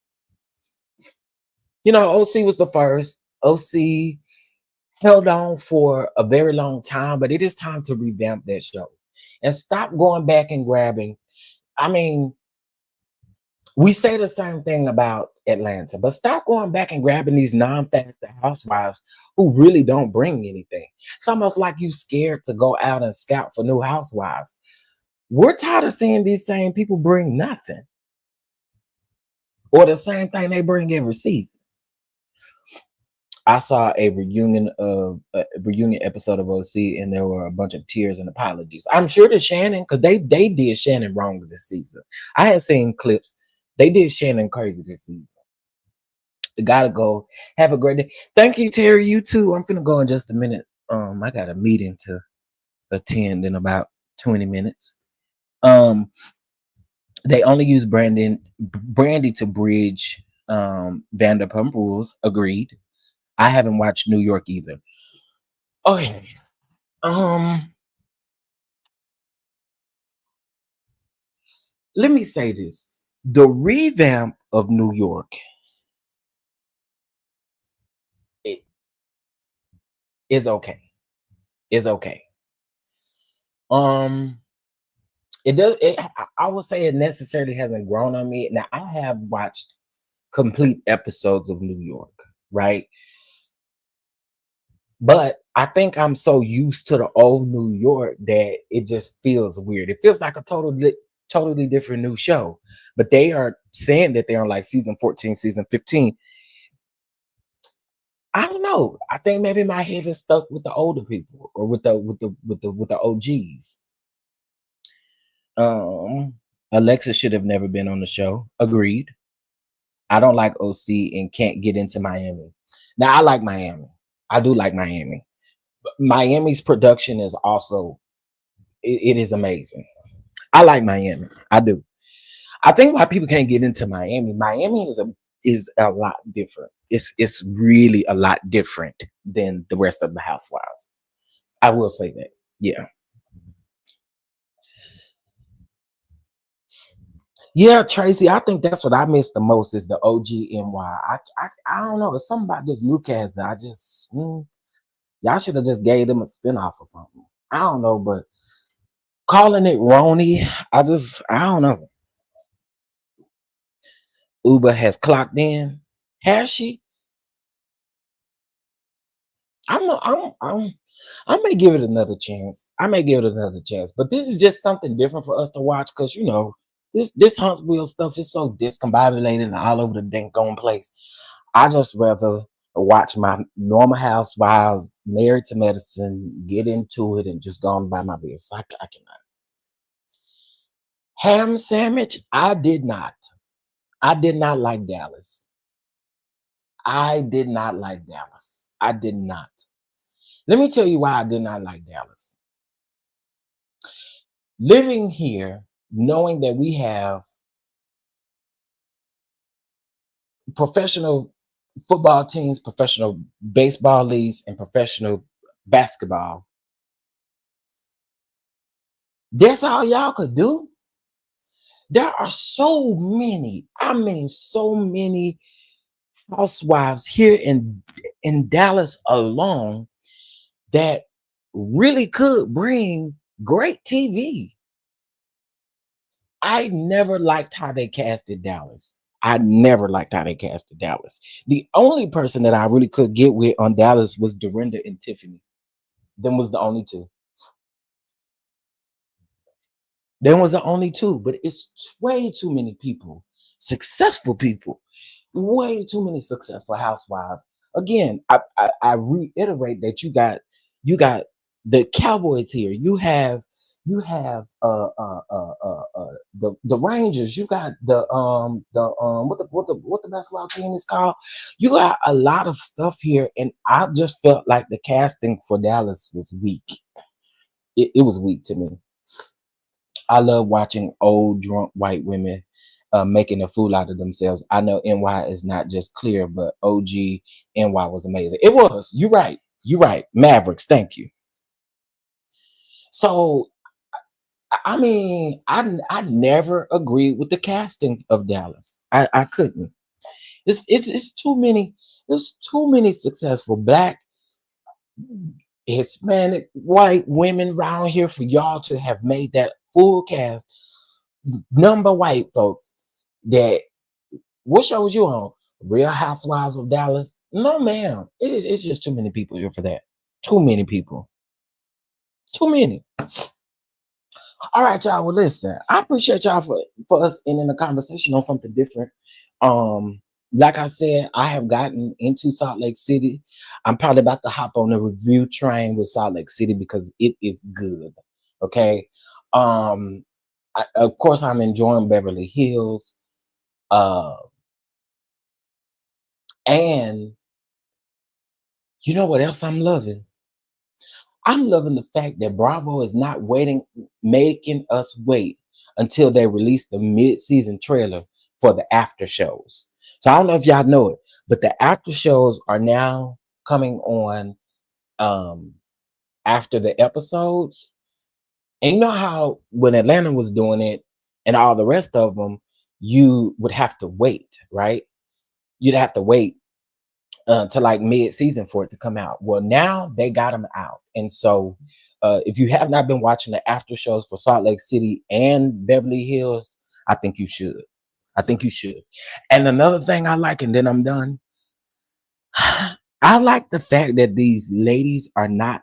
OC was the first. OC held on for a very long time, but it is time to revamp that show. And stop going back and grabbing. I mean, we say the same thing about Atlanta, but stop going back and grabbing these non-factor housewives who really don't bring anything. It's almost like you scared to go out and scout for new housewives. We're tired of seeing these same people bring nothing, or the same thing they bring every season. I saw a reunion episode of OC, and there were a bunch of tears and apologies. I'm sure to Shannon, because they did Shannon wrong this season. I had seen clips. They did Shannon crazy this season. Gotta go. Have a great day. Thank you, Terry. You too. I'm finna go in just a minute. I got a meeting to attend in about 20 minutes. They only use Brandy to bridge Vanderpump Rules. Agreed. I haven't watched New York either. Okay. Let me say this. The revamp of New York is okay. Is okay. It does. I would say it necessarily hasn't grown on me. Now, I have watched complete episodes of New York, right? But I think I'm so used to the old New York that it just feels weird. It feels like a totally different new show. But they are saying that they're on like season 14, season 15. I don't know. I think maybe my head is stuck with the older people or with the OGs. Alexa should have never been on the show. Agreed. I don't like OC and can't get into Miami. Now I like Miami. I do like Miami. But Miami's production is also it is amazing. I like Miami. I do. I think why people can't get into Miami. Miami is a lot different. It's really a lot different than the rest of the housewives. I will say that. Yeah. Yeah, Tracy, I think that's what I miss the most is the OGNY. I don't know. It's something about this new cast that I just y'all should have just gave them a spinoff or something. I don't know, but calling it Roni, I don't know. Uber has clocked in. Has she? I may give it another chance. I may give it another chance. But this is just something different for us to watch because this Huntsville stuff is so discombobulated and all over the dang gone place. I just rather watch my normal housewives, married to medicine, get into it, and just go on by my business. I cannot. Ham sandwich, I did not. I did not like Dallas. I did not like Dallas. I did not. Let me tell you why I did not like Dallas. Living here, knowing that we have professional football teams, professional baseball leagues, and professional basketball, that's all y'all could do. There are so many, I mean, so many housewives here in Dallas alone that really could bring great TV. I never liked how they casted Dallas. I never liked how they casted Dallas. The only person that I really could get with on Dallas was Dorinda and Tiffany. Them was the only two. Them was the only two. But it's way too many people, successful people, way too many successful housewives. Again, I reiterate that you got the Cowboys here. You have the Rangers. You got what the basketball team is called. You got a lot of stuff here, and I just felt like the casting for Dallas was weak. It was weak to me. I love watching old drunk white women making a fool out of themselves. I know NY is not just clear, but OG NY was amazing. It was. You're right. You're right. Mavericks. Thank you. So I mean, I never agreed with the casting of Dallas. I couldn't. It's too many. There's too many successful black, Hispanic, white women around here for y'all to have made that full cast. Number white folks. That what show was you on? Real Housewives of Dallas? No, ma'am. It's just too many people here for that. Too many people. Too many. All right, y'all. Well, listen, I appreciate y'all for us ending the conversation on something different. Like I said, I have gotten into Salt Lake City. I'm probably about to hop on the review train with Salt Lake City because it is good. Okay. Of course, I'm enjoying Beverly Hills. And you know what else I'm loving? I'm loving the fact that Bravo is not making us wait until they release the mid-season trailer for the after shows. So I don't know if y'all know it, but the after shows are now coming on after the episodes. And you know how when Atlanta was doing it and all the rest of them, you would have to wait, right? You'd have to wait to like mid-season for it to come out. Well, now they got them out, and so if you have not been watching the after shows for Salt Lake City and Beverly Hills, I think you should. I think you should. And another thing I like, and then I'm done. I like the fact that these ladies are not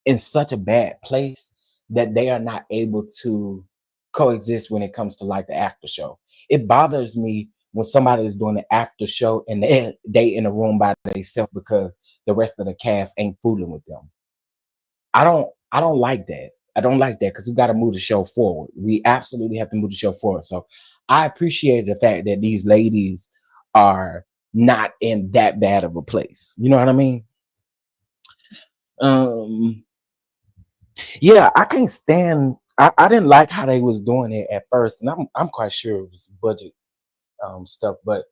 in such a bad place that they are not able to coexist when it comes to like the after show. It bothers me when somebody is doing the after show and they in a room by themselves because the rest of the cast ain't fooling with them. I don't like that. I don't like that because we got to move the show forward. We absolutely have to move the show forward. So I appreciate the fact that these ladies are not in that bad of a place. You know what I mean? Um, yeah, I can't stand. I didn't like how they was doing it at first, and I'm quite sure it was budget stuff, but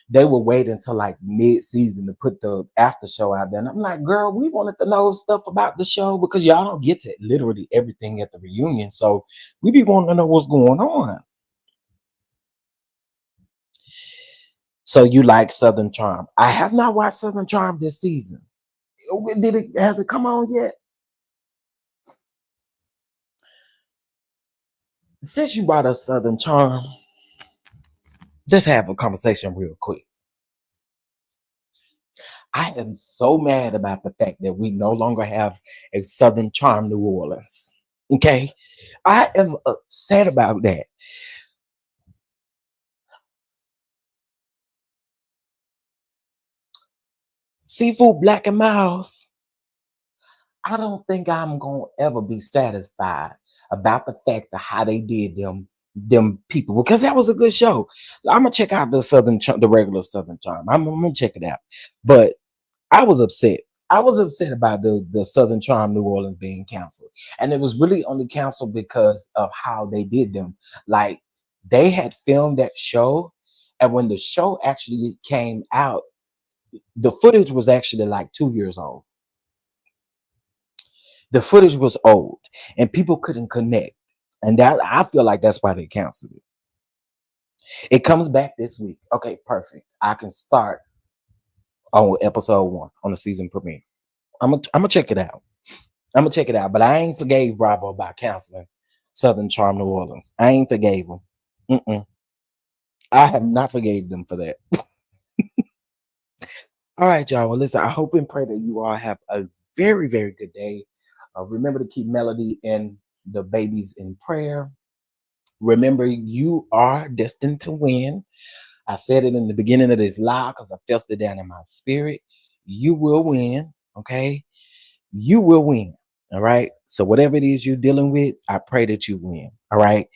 they would wait until like mid-season to put the after show out there. And I'm like, girl, we wanted to know stuff about the show because y'all don't get to literally everything at the reunion. So we be wanting to know what's going on. So you like Southern Charm? I have not watched Southern Charm this season. Has it come on yet? Since you brought up Southern Charm, Let's have a conversation real quick. I am so mad about the fact that we no longer have a Southern Charm New Orleans. Okay. I am upset about that. Seafood Black and Miles. I don't think I'm gonna ever be satisfied about the fact of how they did them people because that was a good show. So I'm gonna check out the regular Southern Charm. I'm gonna check it out. But I was upset. I was upset about the Southern Charm New Orleans being canceled, and it was really only canceled because of how they did them. Like they had filmed that show, and when the show actually came out, the footage was actually like 2 years old. The footage was old, and people couldn't connect, and that I feel like that's why they canceled it. It comes back this week. Okay, perfect. I can start on episode 1 on the season premiere. I'm gonna check it out. I'm gonna check it out. But I ain't forgave Bravo about canceling Southern Charm New Orleans. I ain't forgave them. Mm-mm. I have not forgave them for that. All right, y'all. Well, listen. I hope and pray that you all have a very, very good day. Remember to keep Melody and the babies in prayer. Remember, you are destined to win. I said it in the beginning of this live because I felt it down in my spirit. You will win. Okay. You will win. All right. So whatever it is you're dealing with, I pray that you win. All right.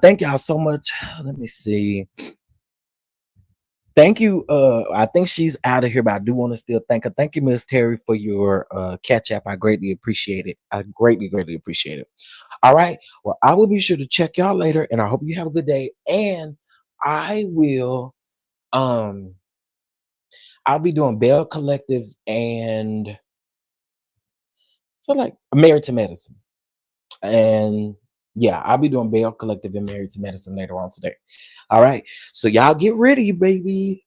Thank y'all so much. Let me see. Thank you. I think she's out of here, but I do want to still thank her. Thank you, Miss Terry, for your catch up. I greatly appreciate it. I greatly, greatly appreciate it. All right. Well, I will be sure to check y'all later, and I hope you have a good day. And I will I'll be doing Bell Collective and I feel like Married to Medicine. And yeah, I'll be doing Bell Collective and Married to Medicine later on today. All right. So y'all get ready, baby.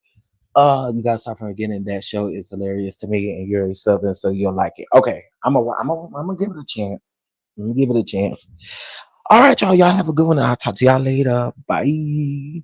You guys start from the beginning. That show is hilarious to me, and you're a Southern, so you'll like it. Okay, I'm gonna give it a chance. Let me give it a chance. All right, y'all. Y'all have a good one, and I'll talk to y'all later. Bye.